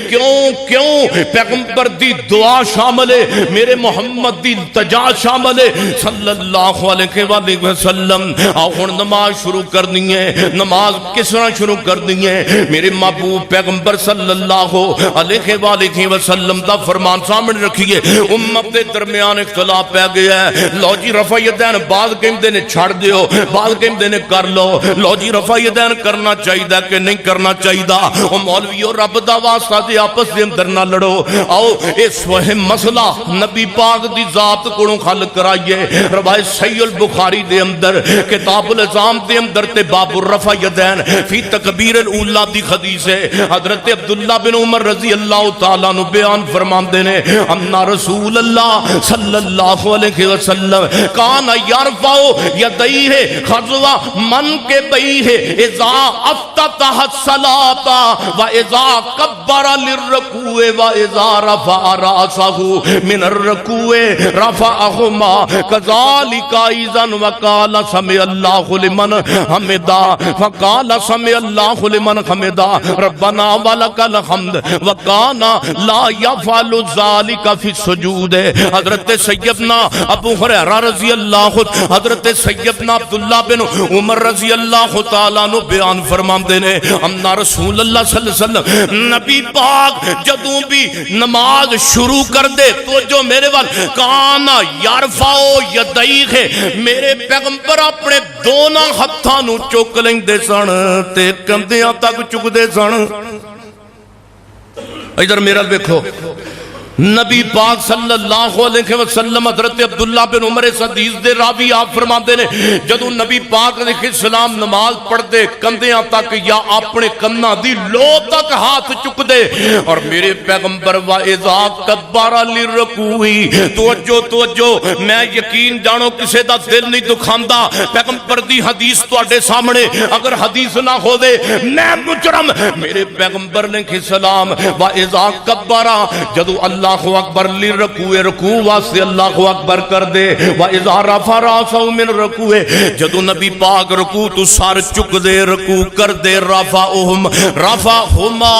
کیوں پیغمبر دی دعا شامل ہے میرے محمد دی التجا شامل ہے صلی اللہ علیہ وآلہ وسلم آخر نماز شروع کرنی ہے نماز کس طرح شروع کرنی ہے میرے محبوب پیغمبر صلی اللہ علیہ وآلہ وسلم دا فرمان سامنے رکھیے امت دے درمیان اختلاف پہ گیا ہے لو جی رفع یدین بعض کہیں کہندے نے چھڑ دیو، بعض کہندے نے کر لو۔ لو جی رفع یدین کرنا چاہیے کہ نہیں کرنا چاہیے؟ او مولیو رب دا واسطہ دے آپس دے اندر نہ لڑو، آؤ اس وہم مسئلہ نبی پاک دی ذات کو حل کرائیے۔ روایت صحیح البخاری دے اندر کتاب العظام دے اندر تے باب الرفع یدین فی تکبیر الاولی دی حدیث ہے۔ حضرت عبداللہ بن عمر رضی اللہ تعالیٰ نو بیان فرماندے نے انا رسول اللہ صلی اللہ علیہ وسلم کان یرفع یدیہ خضوا منکبیہ اذا افتتح الصلاۃ وَإِذَا كَبَّرَ لِلرُّكُوعِ وَإِذَا رَفَعَ رَأْسَهُ مِنَ الرُّكُوعِ رَفَعَهُمَا كَذَلِكَ أَيْضًا وَقَالَ سَمِعَ اللَّهُ لِمَنْ حَمِدَهُ فَقَالَ سَمِعَ اللَّهُ لِمَنْ حَمِدَهُ رَبَّنَا وَلَكَ الْحَمْدُ وَكَانَ لَا يَفْعَلُ ذَلِكَ فِي السُّجُودِ۔ حضرت سیدنا ابو ہریرہ رضی اللہ، حضرت سیدنا عبداللہ بن عمر رضی اللہ تعالیٰ نو بیان فرماندے نے امنا رسول اللہ صلی اللہ علیہ وسلم نبی پاک جدوں بھی نماز شروع کر دے تو جو میرے وال کانا یرفعو یدیہ، میرے پیغمبر اپنے دونوں ہتھاں نو چک لیندے سن تے کندھیاں تک چک دے سن۔ ادھر میرا دیکھو نبی پاک صلی اللہ علیہ وسلم حضرت عبداللہ بن عمر اس حدیث دے راوی آپ فرماندے نے جدو نبی پاک علیہ السلام نماز پڑھ دے کندھیاں تک یا اپنے کناں دی لو تک ہاتھ چک دے اور میرے پیغمبر وَإِذَا كَبَّرَ لِلرُّكُوعِ توجہ میں یقین جانو کسے دا دل نہیں دکھاندا، پیغمبر دی حدیث تواڈے سامنے اگر حدیث نہ ہو دے میں مجرم۔ میرے پیغمبر علیہ السلام وَإِذَا كَبَّرَ جدو اللہ اکبر لِلرُّكُوعِ رکوع واسطے اللہ اکبر کر دے وَإِذَا رَفَعَ رَأْسَهُ مِنَ الرُّكُوعِ جدو نبی پاک رکوع تو سر چک دے رکوع کر دے رفعہما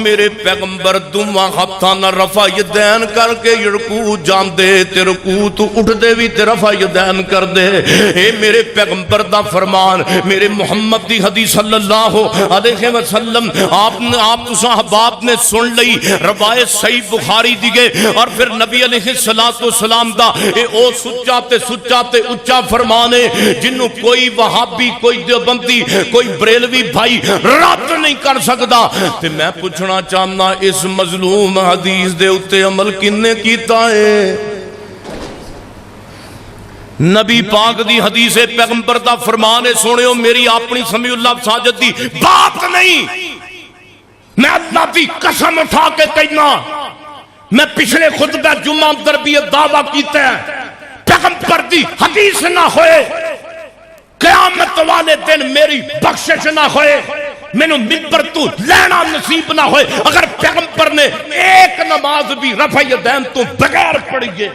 میرے پیغمبر دوواں ہتھاں نال رفع یدین کر کے رکوع جان دے تے رکوع تو اٹھ دے وی تے رفع یدین کر دے۔ اے میرے پیغمبر دا فرمان میرے محمد دی حدیث صلی اللہ علیہ وسلم آپ تو صحابات نے سن لئی، روایت صحیح بخاری دیگے اور پھر نبی علیہ السلام دا اے او سچا تے اچا فرمانے جنہوں کوئی وہابی کوئی دیوبندی کوئی بریلوی بھائی رد نہیں کر سکتا۔ تے میں پوچھنا چاہنا اس مظلوم حدیث دے اتے عمل کنے کیتا ہے؟ نبی پاک دی حدیث پیغمبر دا فرمانے سنیو میری اپنی سمیع اللہ ساجد دی بات نہیں، میں اللہ دی قسم اٹھا کے کہنا میں پچھلے خطبہ جمعہ اندر بھی یہ دعویٰ کیتا ہے پیغمبر دی حدیث نہ ہوئے قیامت والے دن میری بخشش نہ ہوئے میں ممبر تو لینا نصیب نہ ہوئے اگر پیغمبر نے ایک نماز بھی رفع یدین تو بغیر پڑھیے۔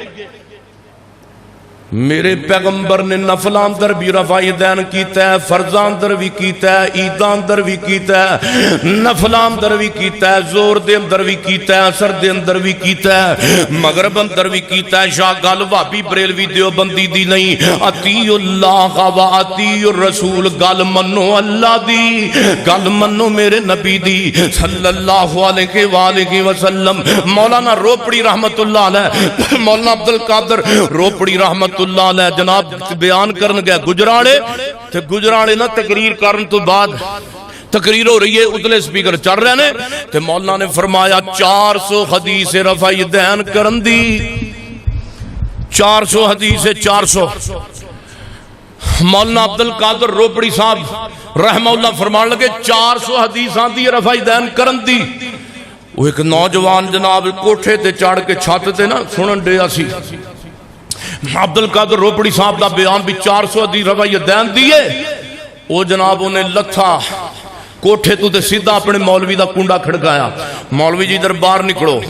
میرے پیغمبر نے نفل اندر بھی رفع یدین کیتا ہے، فرض اندر بھی کیتا ہے، عید اندر بھی کیتا ہے، نفل اندر بھی کیتا ہے، زور دے اندر بھی کیتا ہے، اثر دے اندر بھی کیتا ہے، مغرب اندر بھی کیتا ہے۔ شاہ گل وہابی بریلوی دیوبندی دی نہیں، اطیع اللہ و اطیع الرسول، گل منو اللہ دی، گل منو میرے نبی دی صلی اللہ علیہ وآلہ وسلم۔ مولانا روپڑی رحمت اللہ علیہ، مولانا عبدالقادر روپڑی رحمت اللہ علیہ جناب بیان کرن گیا گجرانے تے گجرانے نا تقریر کرن تو بعد تقریر ہو رہی ہے ادلے سپیکر چڑھ رہے نے تے مولانا نے فرمایا 400 حدیث رفع یدین کرن دی، 400 حدیث 400۔ مولانا عبدالقادر روپڑی صاحب رحمہ اللہ فرمان لگے 400 حدیث آندی رفع یدین کرن دی۔ وہ ایک نوجوان جناب کوٹھے تے چڑھ کے چھت تے نا سنن ڈیا سی، عبدالقادر روپڑی صاحب دا بیان بھی 400 حدیث رفع یدین دیئے۔ وہ جناب انہیں لتھا کوٹھے تو تے سیدھا اپنے مولوی دا کنڈا کھڑکایا، مولوی جی در باہر نکلو۔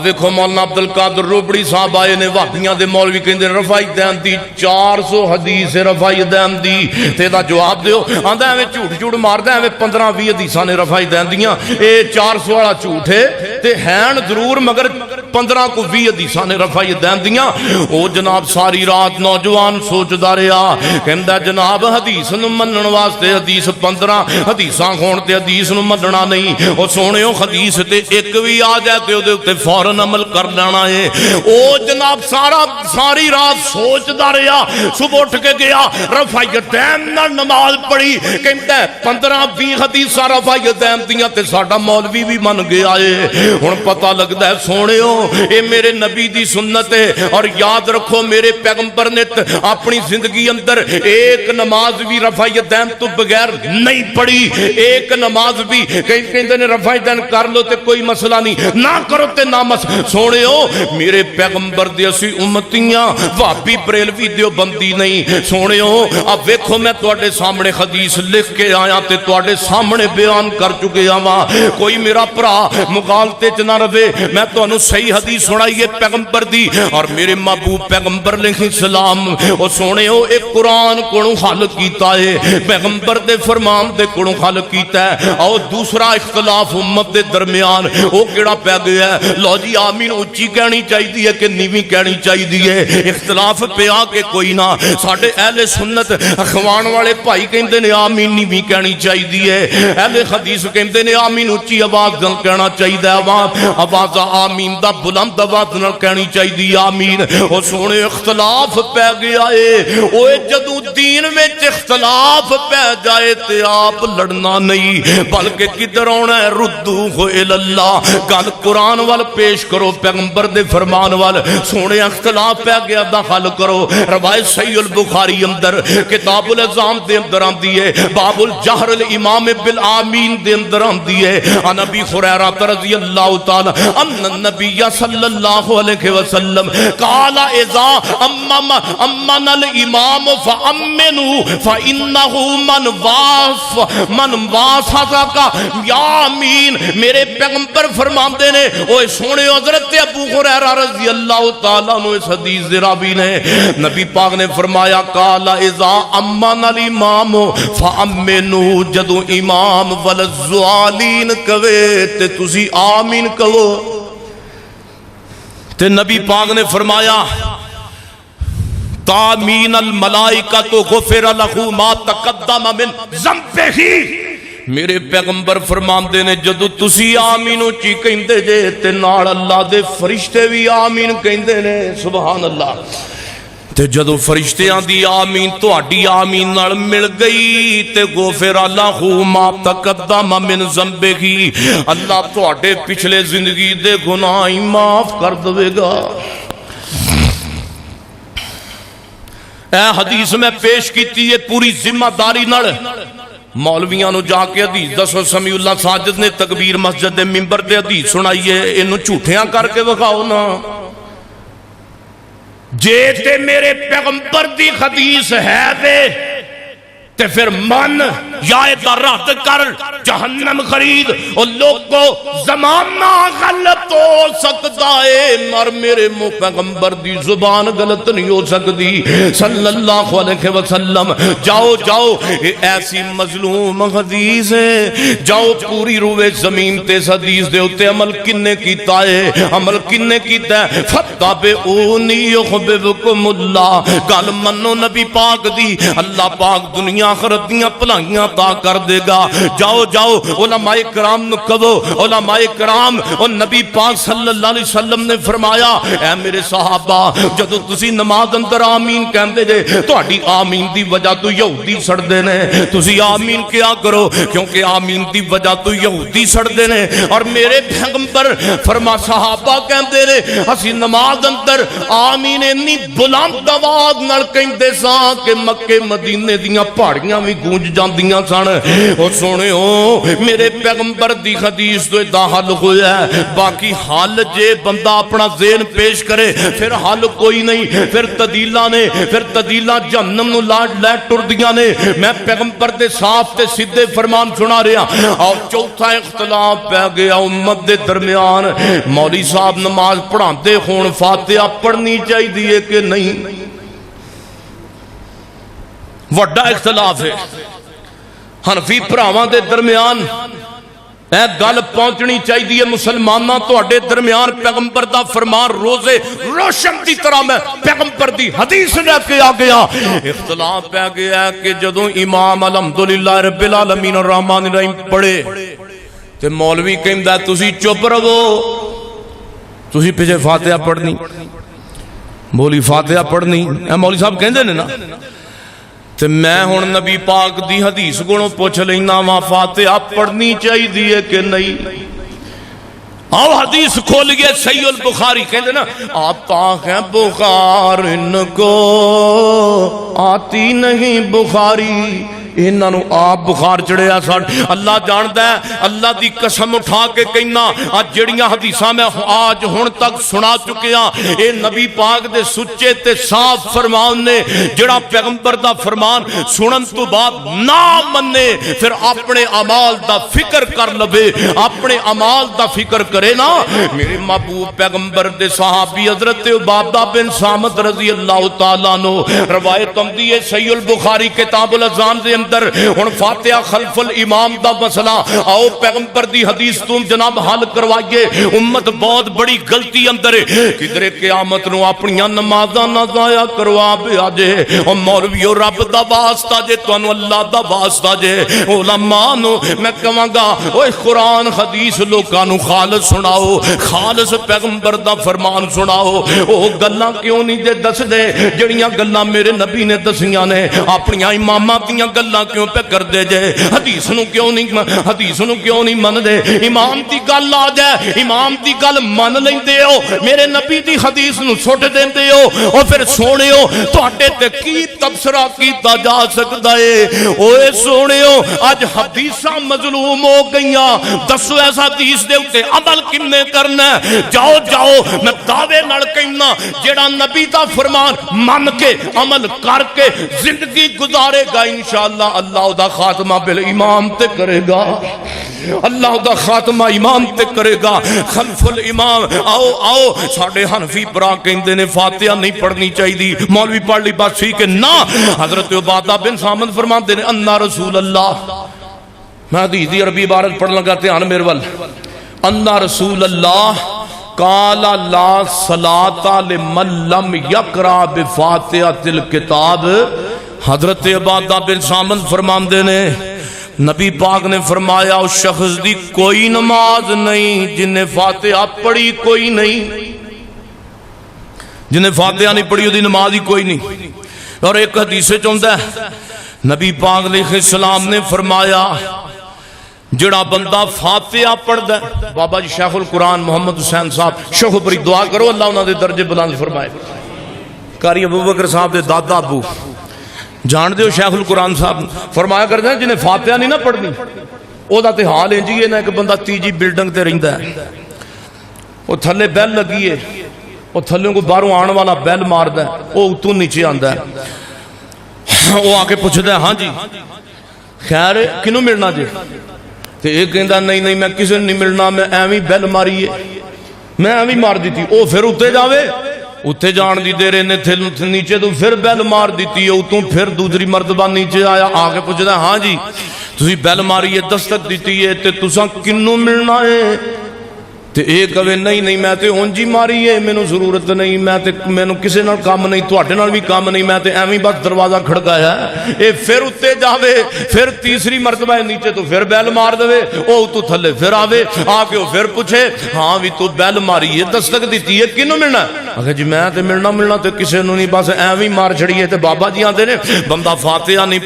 ویکھو مولانا عبدالقادر روپڑی صاحب آئے نے واقعیاں دے مولوی کہندے رفع یدین دی 400 حدیث رفع یدین دی تے دا جواب دیو، آندا ایویں جھوٹ جھوٹ ماردا ایویں 15-20 حدیثاں نے رفع یدین دیاں، اے 400 والا جھوٹ ہے تے ہین ضرور مگر 15 کو 20 حدیثاں نے رفع یدین دیاں۔ او جناب ساری رات نوجوان سوچدا رہیا، کہندا جناب حدیث نو منن واسطے حدیث 15 حدیثاں ہون تے حدیث نو مننا نہیں، او سونےو حدیث تے ایک وی آ جائے تے اودے اوتے فوراً عمل کر لینا ہے۔ او جناب ساری رات سوچدا رہیا، صبح اٹھ کے گیا رفع یدین نال نماز پڑھی، کہندا ہے 15-20 حدیثاں رفع یدین دیاں تے ساڈا مولوی بھی من گیا ہے۔ ہن پتہ لگدا ہے سونےو اے میرے نبی دی سنت ہے، اور یاد رکھو میرے پیغمبر نے اپنی زندگی اندر ایک نماز بھی رفع یدین تو بغیر نہیں پڑھی، ایک نماز بھی کہندے نے رفع یدین کر لو تے کوئی مسئلہ نہیں، نہ کرو تے نہ سونےو میرے پیغمبر دی اسی امتیاں وہابی بریلوی دیوبندی نہیں۔ سونےو اب ویکھو میں تواڈے سامنے حدیث لکھ کے آیا تے تواڈے سامنے بیان کر چکے ہاں، کوئی میرا بھرا مغالطے چ نہ رہے، میں تانوں صحیح حدیث سنائیے پیغمبر دی، اور میرے محبوب پیغمبر علیہ السلام او سونےو ایک قرآن کو حل کیتا ہے، پیغمبر دے فرمان دے کو حل کیتا ہے۔ اور دوسرا اختلاف امت دے درمیان او کیڑا پہ گیا ہے، لو جی آمین اونچی کہنی چاہیے کہ نیویں کہنی چاہیے، اختلاف پیا کہ کوئی نہ، ساڈے اہل سنت اخوان والے بھائی کہندے نے آمین نیویں کہنی چاہیے، اہل حدیث کہندے نے آمین اونچی آواز نال کہنا چاہیے، آواز آمین دا بلند آواز نال کہنی چاہیے آمین۔ او سونے اختلاف پہ گیا ہے، او جدوں دین وچ اختلاف پہ جائے تے آپ لڑنا نہیں بلکہ کدھر آنا ہے، ردوہ اللہ، گل قرآن وال پیش کرو، پیغمبر دے فرمان وال، سونے اختلاف پہ گیا دا حل کرو۔ روایت صحیح البخاری اندر کتاب الازام دے اندر آندی ہے، باب الجہر الامام بالآمین دے اندر آندی ہے، عن ابی ہریرہ رضی اللہ تعالی ان النبی صلی اللہ علیہ وسلم قال اذا امن الامام فامنوا فانه من وافقك یا امین۔ میرے پیغمبر فرماندے نے، اوے سونے حضرت ابو ہریرہ رضی اللہ تعالیٰ عنہ اس حدیث دے راوی نے، نبی پاک نے فرمایا قال اذا امن الامام فامنوا، جدو امام والضالین کہے تے تسی آمین کہو، تے نبی پاک نے فرمایا تامین الملائکۃ غفر لہ ما تقدم من ذنبہ۔ میرے پیغمبر فرماندے نے جدو تسی آمین اونچی کہندے جے تے نال اللہ دے فرشتے بھی آمین کہندے نے، سبحان اللہ۔ تے جدو فرشتیاں دی آمین تہاڈی آمین نال مل گئی تے غفر لہ ما تقدم من ذنبہ، اللہ تہاڈے پچھلے زندگی دے گناہ معاف کر دے گا۔ اے حدیث میں پیش کیتی ہے پوری ذمہ داری نال، مولویاں نو جا کے حدیث دسو، سمیع اللہ ساجد نے تکبیر مسجد دے ممبر تے حدیث سنائیے، اینو جھوٹیاں کر کے وکھاؤ نا۔ جے تے میرے پیغمبر دی حدیث ہے تے پھر من یا ادھر رد کر جہنم خرید، اور لوگو زمانہ غلط ہو سکتا ہے مر میرے پیغمبر دی زبان غلط نہیں ہو سکتی صلی اللہ علیہ وسلم۔ جاؤ جاؤ ایسی مظلوم حدیث ہے، جاؤ پوری روئے زمین تے اس حدیث دے ہوتے عمل کنے کیتا ہے، عمل کنے کیتا ہے، فتابعونی یحببکم اللہ، گل منو نبی پاک دی، اللہ پاک دنیا آخرت دیاں پلائیاں عطا کر دے گا۔ جاؤ جاؤ علماء کرام نو کہو، علماء کرام اور نبی پاک صلی اللہ علیہ وسلم نے فرمایا اے میرے صحابہ جدو تسی نماز اندر آمین کہندے جے تہاڈی آمین دی وجہ تو یہودی سڑدے نے، تسی آمین کیا کرو کیونکہ آمین دی وجہ تو یہودی سڑدے نے۔ اور میرے پیغمبر فرما صحابہ کہندے نے اسی نماز اندر آمین اتنی بلند آواز نال کہندے ساں کہ مکے مدینے دیاں پہاڑیاں بھی گونج جاندیاں سن۔ اور سونے ہو میرے پیغمبر دی حدیث تو ادھا حل ہویا ہے، باقی حل جے بندہ اپنا ذہن پیش کرے پھر حل کوئی نہیں، پھر تدیلہ جہنم نو لے ٹردیاں نے۔ میں پیغمبر دے صاف تے سدھے فرمان سنا رہا۔ اور چوتھا اختلاف پہ گیا امت دے درمیان، مولوی صاحب نماز پڑھاندے ہون فاتحہ پڑھنی چاہیے کہ نہیں، وڈا اختلاف ہے حنفی بھراواں دے درمیان۔ اے گل پہنچنی چاہیے مسلماناں تہاڈے درمیان، پیغمبر دا فرمان روزے روشن دی طرح میں پیغمبر دی حدیث لے کے آ گیا۔ اختلاف پہ گیا کہ جدوں امام الحمدللہ رب العالمین الرحمن الرحیم پڑھے تے مولوی کہندا تسی چپ رہو، تسی پیچھے فاتحہ پڑھنی بولی فاتحہ پڑھنی اے مولوی صاحب کہندے نے نا تے میں ہن نبی پاک دی حدیث کولوں پوچھ لینا وا فاتحہ پڑھنی چاہیے کہ نہیں آؤ حدیث کھول گیا صحیح البخاری کہتے نا آتا ہے بخار ان کو آتی نہیں بخاری انہاں نو آپ بخار چڑھیا سن اللہ جاندا ہے اللہ دی قسم اٹھا کے کہنا آج جڑیاں حدیثاں میں آج ہن تک سنا چکے ہاں اے نبی پاک دے سچے تے صاف فرمان نے جڑا پیغمبر دا فرمان سنن تو بعد نہ مننے پھر اپنے اعمال دا فکر کر لوے اپنے اعمال دا فکر کرے نا میرے محبوب پیغمبر دے صحابی حضرت عبادہ بن صامت رضی اللہ تعالیٰ عنہ روایت آمدی ہے صحیح البخاری کتاب الاذان دے اندر ہن فاتحہ خلف الامام دا مسئلہ آؤ پیغمبر دی حدیث تم جناب حل کروائیے امت بہت بڑی غلطی اندر ہے کدھر قیامت نو اپنی نمازاں نہ ضائع کروا پیا جے او مولویو رب دا واسطہ جے تانوں اللہ دا واسطہ جے علماء نو میں کہاں گا اوے قرآن حدیث لوکاں نو خالص سناؤ خالص پیغمبر دا فرمان سناؤ او گلاں کیوں نہیں دے دس دے جڑیاں گلاں میرے نبی نے دسیاں نے اپنی اماماں دیاں گلاں کیوں پہ کر دے جے حدیث نو کیوں نہیں من دے امام دی گل آ جائے امام دی گل من لیندے ہو میرے نبی دی حدیث نو سٹ دیندے ہو اور پھر سونے ہو تواڈے تے کی تبصرہ کیتا جا سکدا ہے اوے سونے ہو اج حدیثاں مظلوم ہو گئیاں دسو ایسا حدیث دے اوتے عمل کنے کرنا ہے جاؤ میں دعوے نال کہنا جڑا نبی دا فرمان من کے عمل کر کے زندگی گزارے گا انشاءاللہ اللہ دا خاتمہ بالامام تے کرے گا اللہ دا خاتمہ امام تے کرے گا خلف الامام آؤ ساڑھے حنفی برا کہندے نے فاتحہ نہیں پڑھنی چاہیے مولوی پڑھ لی بات ٹھیک ہے نا حضرت عبادہ بن صامت فرماتے نے انا رسول اللہ میں حدیث دی عربی عبارت پڑھ لگا دھیان میرے ول انا رسول اللہ قال لا صلاۃ لمن لم یقرأ بفاتحۃ الکتاب حضرت عبادہ بن صامت فرماندے نے نبی پاک نے فرمایا اس شخص دی کوئی نماز نہیں جنہیں فاتحہ پڑھی کوئی نہیں جنہیں فاتحہ نہیں پڑھی دی نماز ہی کوئی نہیں اور ایک حدیث چاہتا ہے نبی پاک علیہ السلام نے فرمایا جڑا بندہ فاتحہ پڑھ دے بابا جی شیخ القرآن محمد حسین صاحب شیخ بری دعا کرو اللہ انہوں نے درجے بلند فرمائے قاری ابو بکر صاحب دے دادا ابو جان دیو شیخ القرآن صاحب فرمایا کرتے ہیں جنہیں فاتحہ نہیں نہ پڑھنی او دا تے حال ہے جی نا ایک بندہ تیجی بلڈنگ تے رہندا ہے وہ تھلے بیل لگی ہے وہ تھلوں کو باہروں آن والا بیل ماردا ہے وہ اتوں نیچے آندا ہے وہ آ کے پوچھدا ہے ہاں جی خیر کنوں ملنا جی تے ایک کہندا نہیں میں کسی نہیں ملنا میں ایویں بیل ماری ہے میں ایویں مار دیتی او پھر اتے جاوے اتھے جان دی دے رہے نے نیچے تو پھر بیل مار دیتی ہے اتوں پھر دوسری مرتبہ نیچے آیا آگے پوچھتا ہاں جی تسی بیل ماری ہے دستک دیتی ہے تے تساں کنوں ملنا ہے تے ایک کہے نہیں میں تے اونجی ماری ہے مینوں ضرورت نہیں میں تے مینوں کسے نال کام نہیں تواڈے نال بھی کام نہیں میں تے ایویں بس دروازہ کھڑکایا ہے اے پھر اتے جاوے پھر تیسری مرتبہ نیچے تو پھر بیل مار دے او تو تھلے پھر آوے آ کے او پھر پوچھے ہاں بھی تو بیل ماری ہے دستک دیتی ہے کینوں ملنا اگر جی میں تے ملنا تے کسے نوں نہیں بس ایویں مار چھڑیے تے بابا جی آندے نے بندہ فاتحہ نہیں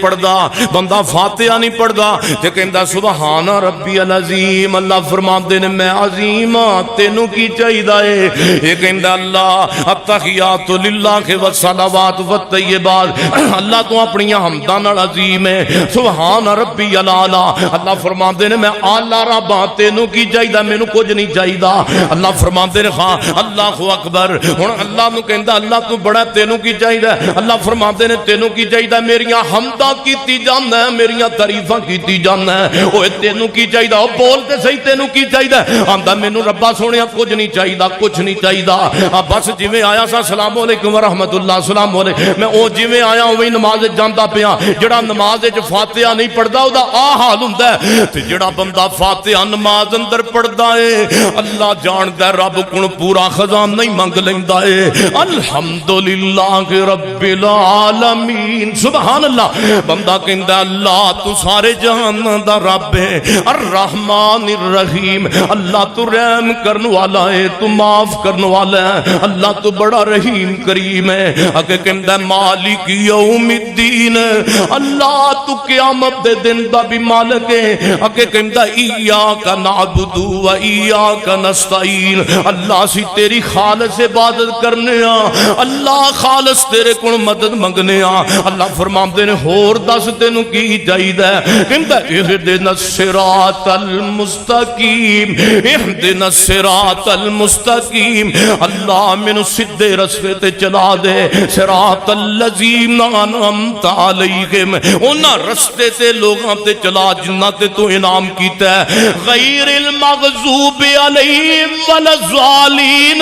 پڑھدا تے کہندا سبحان ربی العظیم اللہ فرماندے نے میں عظیم تینوں کی چاہیدہ ہے یہ کہندہ اللہ التحیات للہ والصلوات والطیبات اللہ تو اپنی حمدان العظیم ہے سبحان ربی العالی اللہ فرماندے نے میں اعلی رب تینوں کی چاہیدہ مینوں کچھ نہیں چاہیدہ اللہ فرماندے نے ہاں اللہ اکبر ہن اللہ نو کہندا اللہ تو بڑا تینوں کی چاہیدہ اللہ فرماندے نے تینوں کی چاہیدہ میریاں حمداں کیتی جاندا ہے میریاں تعریفاں کیتی جاندا ہے اوے تینوں کی چاہیدہ او بول تے صحیح تینوں کی چاہیدہ آندا مینوں ربا سونے کچھ نہیں چاہیدہ بس جویں آیا سا السلام علیکم ورحمت اللہ السلام علیکم میں او جویں آیا اویں نماز جاندا پیا جڑا نماز وچ فاتحہ نہیں پڑھدا او دا آ حال ہوندا ہے تے جڑا بندہ فاتحہ نماز اندر پڑھدا ہے اللہ جاندا ہے رب کول پورا خزانہ نہیں منگ لیندا کہندا ہے الحمدللہ رب العالمین، سبحان اللہ، بندہ کہندا ہے اللہ تو سارے جہان دا رب ہے، الرحمن الرحیم، اللہ تو رحم کرن والا ہے، تو معاف کرن والا ہے، اللہ تو بڑا رحیم کریم ہے۔ اگے کہندا ہے مالک یوم الدین، اللہ تو قیامت دے دن دا بھی مالک ہے۔ اگے کہندا ایاک نعبد و ایاک نستعین، اللہ سی تیری خالص عبادت کرنے ہاں، اللہ خالص تیرے کول مدد منگنے ہاں۔ اللہ فرماندے نے ہور دس تینوں کی چاہیدا ہے، کہندا اہدنا الصراط المستقیم، اہدنا الصراط المستقیم، اللہ مینوں سیدھے رستے تے چلا دے، صراط الذین انعمت علیہم، انہاں رستے تے لوگاں تے چلا جنہاں تے تو انعام کیتا ہے، غیر المغضوب علیہم ولا الضالین،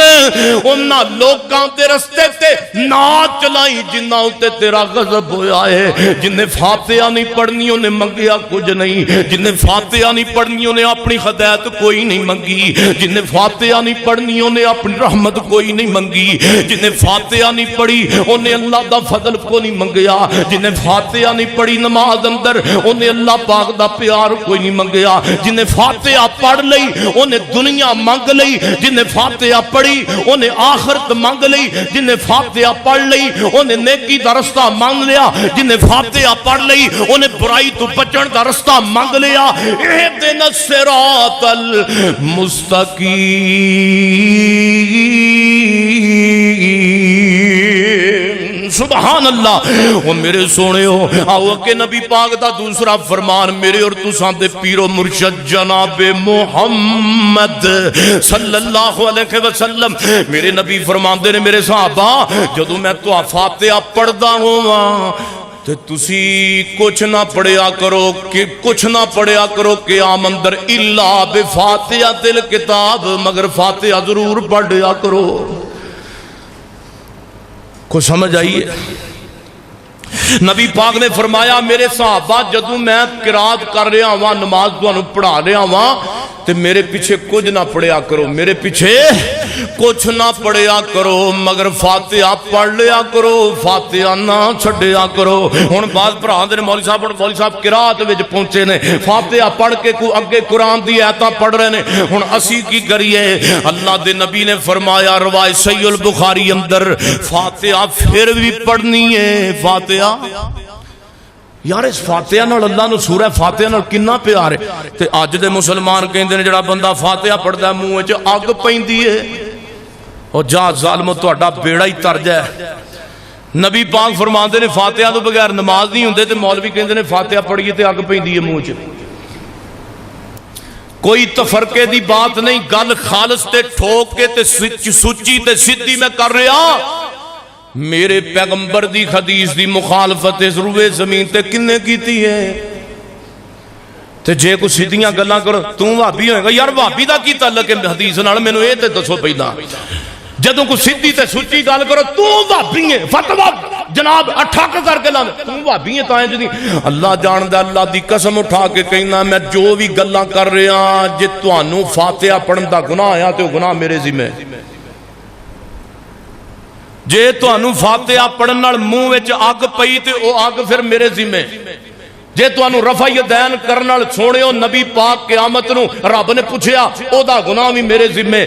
انہاں لوگاں تے رستے تے نہ چلائی جنہاں تے تیرا غضب ہویا ہے۔ جنہیں فاتحہ نہیں پڑھنی انہیں منگیا کچھ نہیں، جنہیں فاتحہ نہیں پڑھنی انہیں اپنی ہدایت کوئی نہیں منگی، جنہیں فاتحہ نہیں پڑھنی انہیں اپنی رحمت کوئی نہیں منگی، جنہیں فاتحہ نہیں پڑھی انہیں اللہ دا فضل کو نہیں منگیا، جنہیں فاتحہ نہیں پڑھی نماز اندر انہیں اللہ پاک دا پیار کوئی نہیں منگیا، جنہیں فاتحہ پڑھ لئی انہیں دنیا منگ لئی، جنہیں فاتحہ پڑھی انہیں آخرت منگ لئی، جنہیں فاتحہ پڑھ لئی انہیں نیکی دا رستہ مانگ لیا، جنہیں فاتحہ پڑھ لئی انہیں برائی تو بچن دا رستہ مانگ لیا۔ اہدنا الصراط المستقیم، سبحان اللہ۔ وہ میرے سونے ہو آؤ کہ نبی پاک دا دوسرا فرمان میرے اور تساں دے پیر و مرشد جناب محمد صلی اللہ علیہ وسلم، میرے نبی فرماندے نے میرے صحابہ جدوں میں تو فاتحہ پڑھدا ہوں تے تسی کچھ نہ پڑھیا کرو کہ کچھ نہ پڑھیا کرو قیام اندر الا بفاتحۃ الکتاب، مگر فاتحہ ضرور پڑھیا کرو۔ کو سمجھ آئیے؟ نبی پاک نے فرمایا میرے صحابہ جدوں میں قرات کر رہا ہوا، نماز تانوں پڑھا رہا ہوا تے میرے پیچھے کچھ نہ پڑھیا کرو، میرے پیچھے کچھ نہ پڑھیا کرو، مگر فاتحہ پڑھ لیا کرو، فاتحہ نہ چھڈیا کرو۔ ہن بعض بھرا دے مولوی صاحب قرات وچ پہنچے نے، فاتحہ پڑھ کے کو اگے قرآن دی آیتاں پڑھ رہے نے، ہن اسی کی کریے؟ اللہ دے نبی نے فرمایا روایت صحیح البخاری اندر فاتحہ پھر بھی پڑھنی ہے۔ فاتحہ یار اس فاتحہ نال اللہ نو سورہ فاتحہ نال کنا پیار ہے، تے اج دے مسلمان کہندے نے جڑا بندہ فاتحہ پڑھدا منہ وچ اگ پیندی ہے، او جا ظالمو تہاڈا بیڑا ہی ترج ہے۔ نبی پاک فرماندے نے فاتحہ تو بغیر نماز نہیں ہوندے، تے مولوی کہندے نے فاتحہ پڑھیے تے اگ پیندی ہے منہ وچ۔ کوئی تفرقے دی بات نہیں، گل خالص تے ٹھوک کے تے سچی تے سیدھی میں کر رہا۔ میرے پیغمبر دی حدیث دی مخالفت اس روئے زمین تے کنے کیتی ہے؟ تے جے کو سیدھیاں گلاں کرو تو وہابی ہوئے گا، یار وہابی دا کی تعلق ہے حدیث نال؟ مینوں اے تے دسو پہلا، جدوں کو سیدھی تے سچی گل کرو تو وہابی ہے، فتوی جناب اٹھک کر کے لاندے تو وہابی ہے تاں جدی اللہ جاندا، اللہ دی قسم اٹھا کے کہنا میں جو بھی گلاں کر رہا جے تانوں فاتحہ پڑھن دا گناہ آیا تے گناہ میرے ذمہ، جے تانوں فاتحہ پڑھن نال منہ وچ اگ پئی تے او اگ پھر میرے ذمہ، جے تانوں رفع یدین کرن نال سونےو نبی پاک قیامت نو رب نے پوچھیا او دا گناہ بھی میرے ذمہ۔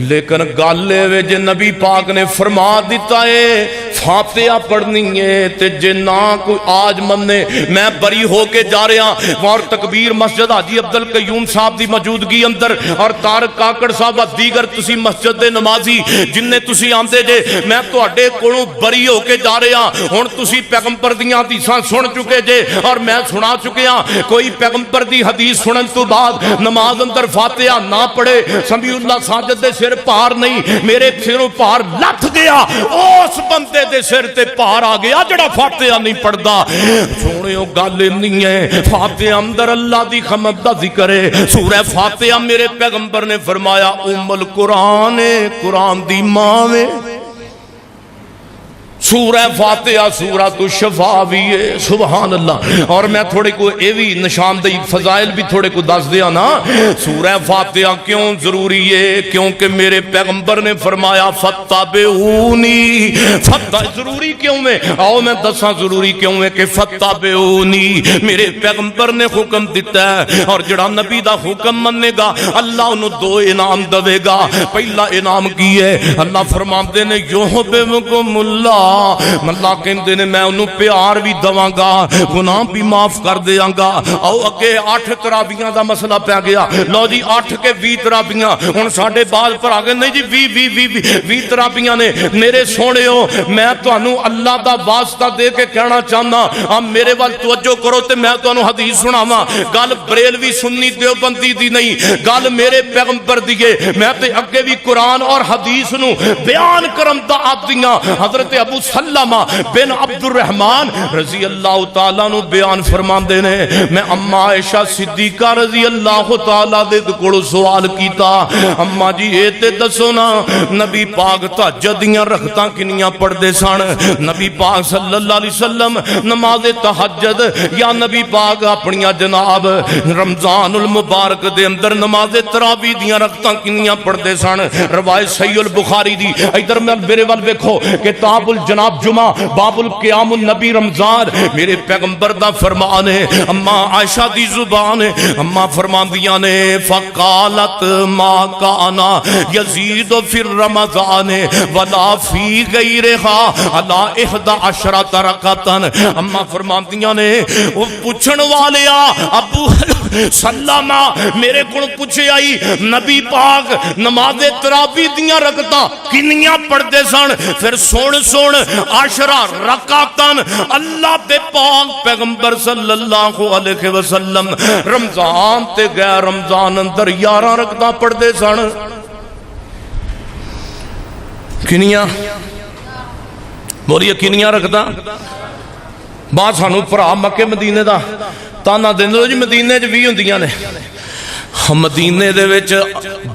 لیکن گل اے جے نبی پاک نے فرما دیتا ہے فاتحہ پڑھنی ہے تے جے نہ کوئی آج مننے میں بری ہو کے جا رہا اور تکبیر مسجد حاجی عبد القیوم صاحب دی موجودگی اندر اور طارق کاکڑ صاحب دیگر تسی مسجد دے نمازی جننے تسی آندے جے میں تواڈے کولوں بری ہو کے جا رہا، ہن تسی پیغمبر دیاں حدیثاں سن چکے جے اور میں سنا چکے ہاں، کوئی پیغمبر دی حدیث سنن تو بعد نماز اندر فاتحہ نہ پڑھے سمیع اللہ ساجد دے سر پار نہیں، میرے سروں پار لتھ گیا، اس بندے دے سر تے پار آ گیا جڑا فاتحہ نہیں پڑھدا۔ سونےو گل نہیں ہے، فاتحہ اندر اللہ دی حمد دا ذکر ہے۔ سورہ فاتحہ میرے پیغمبر نے فرمایا ام القرآن، قرآن دی ماں ہے۔ سورہ فاتحہ سورۃ الشفا بھی ہے، سبحان اللہ۔ اور میں تھوڑے کو اے بھی نشاندہی فضائل بھی تھوڑے کو دس دیا نا۔ سورہ فاتحہ کیوں ضروری ہے؟ کیونکہ میرے پیغمبر نے فرمایا فتابعونی، فتح ضروری کیوں ہے؟ آؤ میں دساں ضروری کیوں ہے کہ فتابعونی میرے پیغمبر نے حکم دیتا ہے، اور جڑا نبی دا حکم منے گا اللہ انہوں دو انعام دے گا۔ پہلا انعام کی ہے، اللہ فرماندے نے یحببکم اللہ، اللہ کہندے نے میں انہوں پیار بھی دواں گا، گناہ بھی معاف کر دیاں گا۔ او اگے 8 ترابیاں دا مسئلہ پہ گیا، لو جی 8 کے 20 ترابیاں، ہن ساڈے بعد پر آگے نہیں جی 20 ترابیاں نے۔ میرے سونے ہو، میں تانوں اللہ دا واسطہ دے کے کہنا چاہنا، اب میرے وال توجہ کرو تے میں تانوں حدیث سناواں۔ گل بریلوی سنی دیوبندی دی نہیں، گل میرے پیغمبر دی ہے۔ میں تے اگے بھی قرآن اور حدیث نو بیان کرم دا عادیاں۔ حضرت ابو سلمہ بن عبد الرحمن رضی اللہ تعالیٰ نو بیان فرماندے نے، میں اما عائشہ صدیقہ رضی اللہ تعالیٰ دے کولوں سوال کیتا، اما جی اے تے دسو نا نبی پاک تہجد دیاں رکعتاں کنیاں پڑھدے سن؟ نبی پاک صلی اللہ علیہ وسلم نماز تہجد یا نبی پاک اپنیاں جناب رمضان المبارک دے اندر نماز تراویح دیاں رکعتاں کنیاں پڑھدے سن؟ روایت صحیح البخاری دی، ادھر میں میرے وال ویکھو کتاب الجناب جمعہ باب القیام النبی رمضان، میرے پیغمبر دا فرمان ہے، اما عائشہ دی زبان ہے، اما فرماندیاں نے فقالت ما کانا یزید فی رمضان ولا فی غیرها علی 11 رکعتاً۔ اما فرماندیاں نے وہ پوچھن والیا ابو سلمہ میرے کو پوچھے آئی نبی پاک نماز تراویح دیاں رکعتاں کنیاں پڑھدے سن؟ پھر سن 10 رکعتاً اللہ دے پاک پیغمبر صلی اللہ علیہ وسلم رمضان تے غیر رمضان اندر 11 رکعتاں پڑھدے سن۔ کنیاں بولیے کنیاں رکھدا؟ بات سانو بھرا مکے مدینے دا تانا دیندے جی مدینے 20 ہوندیاں نے، مدینے دے وچ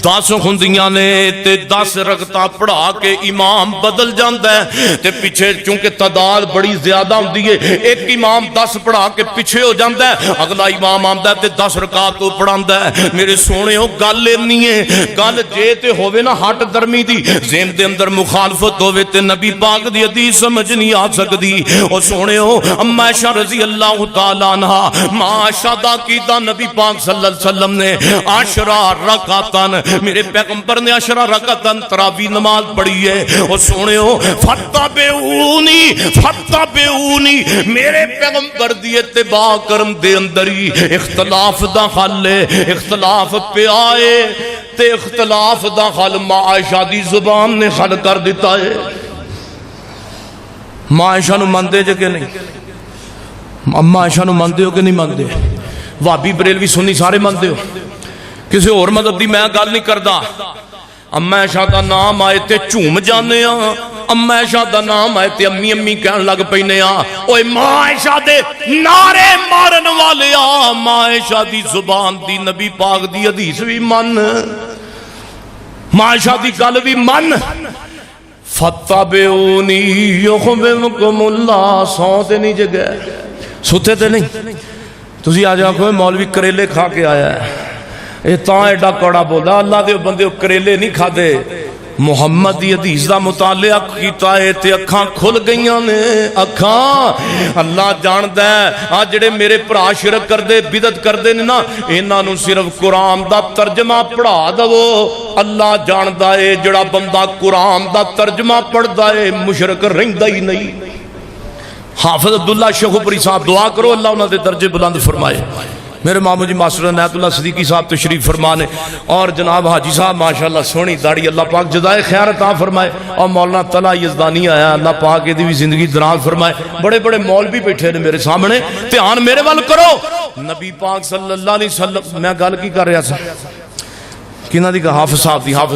10 ہوندیاں نے تے 10 رکعتاں پڑھا کے امام بدل جاندا ہے تے پیچھے چونکہ تعداد بڑی زیادہ ہوندی ہے، ایک امام 10 پڑھا کے پیچھے ہو جاندا ہے، اگلا امام آندا ہے تے 10 رکعت پڑھاندا ہے۔ میرے سونےو گل اینی ہے، گل جے تے ہووے نا ہٹ درمی دی ذہن دے اندر مخالفت ہووے تے نبی پاک دی حدیث سمجھ نہیں آ سکدی۔ او سونےو اما عائشہ رضی اللہ تعالی عنہا معاشہ دا کیتا نبی پاک صلی اللہ علیہ وسلم نے 10 رکعتاً، میرے پیغمبر نے 10 رکعتاً تراویح نماز پڑھی ہے۔ اور سنیو فتابعونی فتابعونی میرے پیغمبر دی اتباع کرم دے اندر ہی اختلاف دا حل ہے، اختلاف پہ آئے تے اختلاف دا حل ماں عائشہ دی زبان نے حل کر دیتا ہے۔ ماں عائشہ نو مندے جے کہ نہیں؟ اما عائشہ نو مندے ہو کہ نہیں مندے؟ وہابی بریلوی سنی سارے مندے ہو؟ کسی اور مذہب دی میں گل نہیں کردا۔ اما عائشہ دا نام آئے تے جھوم جانے ہاں، اما عائشہ دا نام آئے تے امی امی کہن لگ پینے ہاں۔ اوے ماں عائشہ دے نعرے مارن والے ہاں، ماں عائشہ دی زبان دی نبی پاک دی حدیث بھی من، ماں عائشہ دی گل بھی من۔ فتابعونی یحببکم اللہ، سو تے نہیں جگہ ستے تے نہیں۔ تسی آ جاؤ کوئی مولوی کریلے کھا کے آیا ہے، اے تاں ایڈا کڑا بولا اللہ دے بندے کریلے نہیں کھا دے، محمد دی حدیث دا مطالعہ کیتا ہے تے اکھاں کھل گئیاں نے، اکھاں اللہ جاندا ہے۔ آج جڑے میرے بھرا شرک کردے بدعت کردے نے نا، انہاں نوں صرف قرآن دا ترجمہ پڑھا دو، اللہ جاندا ہے جڑا بندہ قرآن دا ترجمہ پڑھدا ہے مشرک رہندا ہی نہیں۔ حافظ عبداللہ شیخوپری صاحب دعا کرو اللہ انہاں دے درجے بلند فرمائے۔ میرے مامو جی ماسٹر عنایت اللہ صدیقی صاحب تشریف فرمانے، اور جناب حاجی صاحب ماشاءاللہ سونی داڑھی اللہ پاک جزائے خیر عطا فرمائے، اور مولانا طلع یزدانی آیا اللہ پاک دی بھی زندگی دراز فرمائے۔ بڑے بڑے مولوی بیٹھے نے میرے سامنے، دھیان میرے وال کرو۔ نبی پاک صلی اللہ علیہ وسلم میں گل کی کر رہا سا کنہ دی کہا؟ حافظ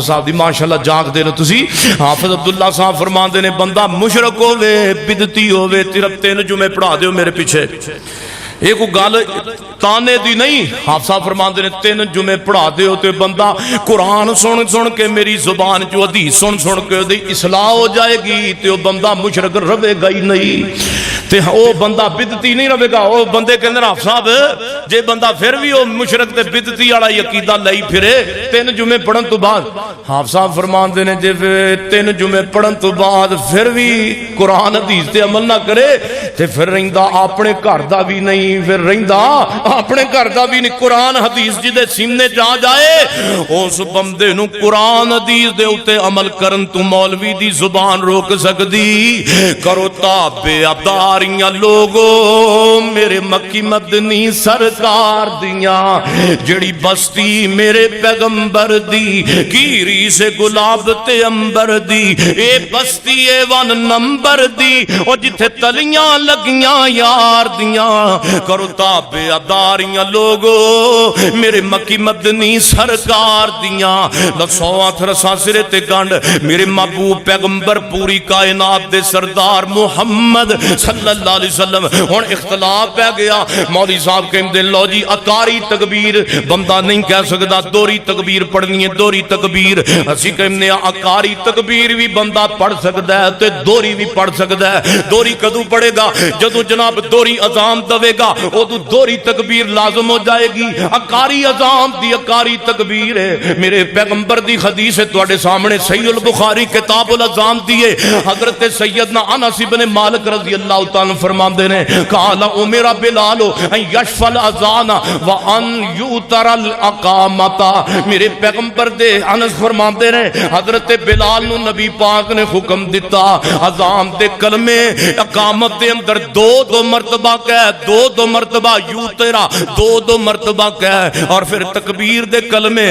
صاحب دی ماشاءاللہ جاگ دے نو تسی۔ حافظ عبداللہ صاحب فرمان دے نے بندہ مشرک ہووے بدتی ہووے 3 جمعے پڑھا دیو میرے پیچھے، ایک گل تانے دی نہیں، حافظہ فرماندے نے 3 جمعے پڑھا دیو تے بندہ قرآن سن سن کے میری زبان چو حدیث سن سن کے دی اصلاح ہو جائے گی تے وہ بندہ مشرک رہے گا ہی نہیں، تے وہ بندہ بدتی نہیں رہے گا۔ وہ بندے کہندے نے حافظ صاحب جے بندہ پھر بھی وہ مشرک تے بدتی والا عقیدہ لئی پھرے 3 جمعے پڑھن تو بعد، حافظ صاحب فرماندے نے جے 3 جمعے پڑھن تو بعد پھر بھی قرآن حدیث تے عمل نہ کرے تے پھر رہندا اپنے گھر دا بھی نہیں، پھر رہندا اپنے گھر دا بھی نہیں۔ قرآن حدیث جدے سینے جا جائے اس بندے نو قرآن حدیث دے اوتے عمل کرن تو مولوی دی زبان روک سکدی۔ کرو تابعداریاں لوگو میرے مکی مدنی سرکار دیاں، جڑی بستی میرے پیغمبر دی گیری سے گلاب تے امبر دی، اے بستی اے 1 نمبر دی، او جتھے تلیاں لگیاں یار دیاں۔ کرو تابعداریاں لوگو میرے مکی مدنی سرکار دیاں، لسوات رساں سرے تے گنڈ میرے محبوب پیغمبر پوری کائنات دے سردار محمد صلی اللہ علیہ وسلم۔ ہن اختلاف پہ گیا، مولوی صاحب کہندے لو جی اکاری تکبیر بندہ نہیں کہہ سکدا، دوری تکبیر پڑھنی ہے، دوری تکبیر اسی کہنے اکاری تکبیر بھی بندہ پڑھ سکدا ہے تے دوری بھی پڑھ سکدا ہے۔ دوری کدو پڑھے گا؟ جدو جناب دوری اذان دوے گا ادو دوری تکبیر لازم ہو جائے گی۔ اکاری اذان دی اکاری تکبیر ہے، میرے پیغمبر دی حدیث ہے تواڈے سامنے، صحیح البخاری کتاب الاذان دیے حضرت سیدنا انس بن مالک رضی اللہ تعالی فرماندے نے قال امر بلال ان یشفع الاذان وان یوتر الاقامت، میرے پیغمبر دے انس فرماندے نے حضرت بلال نو نبی پاک نے حکم دیتا اذان دے کلمے اقامت دے اندر 2 مرتبہ کہہ، 2 مرتبہ یوترا 2 مرتبہ کہہ، اور پھر تکبیر دے کلمے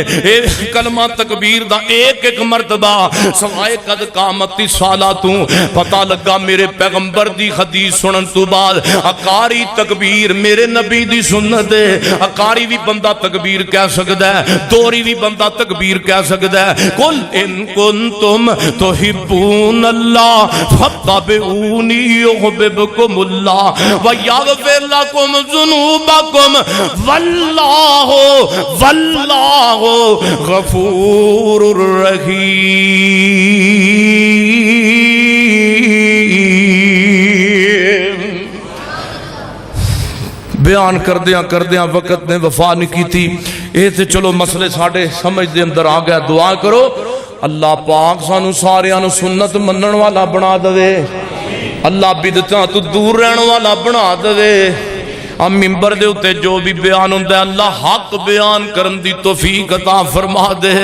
کلمہ تکبیر دا 1 مرتبہ سوائے قد قامتی صلاتوں۔ پتہ لگا میرے پیغمبر دی حدیث سنن تو بعد اکاری تکبیر میرے نبی دی سنت ہے، اکاری بھی بندہ تکبیر کہہ سکتا ہے، دوری بھی بندہ تکبیر کہہ سکتا ہے۔ قل ان کنتم تحبون اللہ فاتبعونی یحببکم اللہ ویغفر لکم ذنوبکم واللہ غفور رحیم۔ بیان کردیاں وقت نے وفا نہیں کی تھی، اے تے چلو مسئلے ساڑھے سمجھ دے اندر آ گیا۔ دعا کرو اللہ پاک سانو ساریانو سنت منن والا بنا دے، اللہ بدعتاں تو دور رہن والا بنا دے۔ ہم منبر دے اتے جو بھی بیان ہوندہ ہے اللہ حق بیان کرن دی توفیق عطا فرما دے۔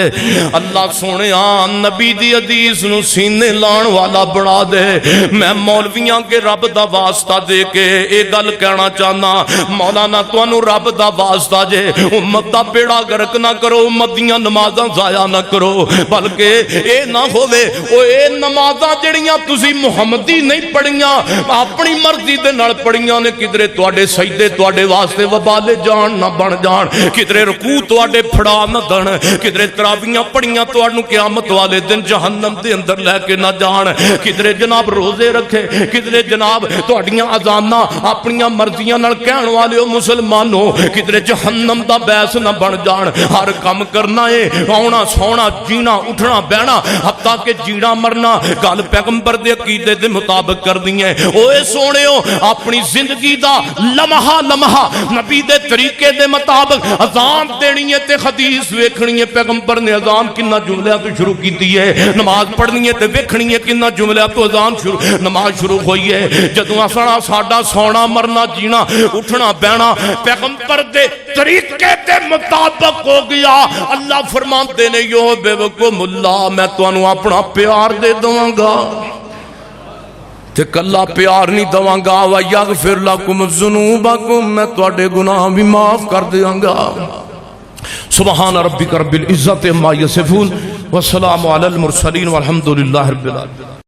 اللہ سونے نبی دی حدیث نو سینے لان والا بنا دے۔ میں مولویاں کے رب دا واسطہ دے کے ایک گل کہنا چاہنا، مولانا تو انو رب دا واسطہ جے امت دا پیڑا گرک نہ کرو، امت دیاں نمازاں ضائع نہ کرو، بلکہ اے نہ ہوئے او اے نمازاں جڑیاں تسی محمدی نہیں پڑھیاں اپنی مرضی دے نال پڑھیاں نے، کدرے توڑے سجدے توڑے واسطے وبالے جان نہ بن جان، کدرے رکوع توڑے پھڑا نہ دن، کدرے تراویاں پڑیاں توڑنو قیامت والے دن جہنم دے اندر لے کے نہ جان، کدرے جناب روزے رکھے، کدرے جناب توڑیاں اذاناں اپنیاں مرضیاں نال کہن والے ہو مسلمانوں، کدرے جہنم دا بیس نہ بن جان۔ ہر کم کرنا ہے، آنا سونا جینا اٹھنا بہنا حتیٰ کہ جینا مرنا گل پیغمبر دے عقیدے دے مطابق کر دی ہیں۔ اوے سونےو اپنی زندگی دا لمحہ نبی دے طریقے دے مطابق اذان دینی ہے تے حدیث ویکھنی ہے۔ پیغمبر نے اذان کنا جملے تو شروع کی ہے، نماز پڑھنی ہے تے ویکھنی ہے کنا جملے تو اذان نماز شروع ہوئی ہے۔ جدوں ساڈا سونا مرنا جینا اٹھنا بہنا پیغمبر دے طریقے دے مطابق ہو گیا، اللہ فرماتے نے یحببکم اللہ، میں تانوں اپنا پیار دے دواں گا تے کلا پیار نہیں دواں گا، وَيَغْفِرْ لَكُمْ ذُنُوبَكُمْ، میں تواڈے گناہ بھی معاف کر دیاں گا۔ سبحان ربک رب العزت عما یصفون والسلام علی المرسلین والحمد للہ رب العالمین۔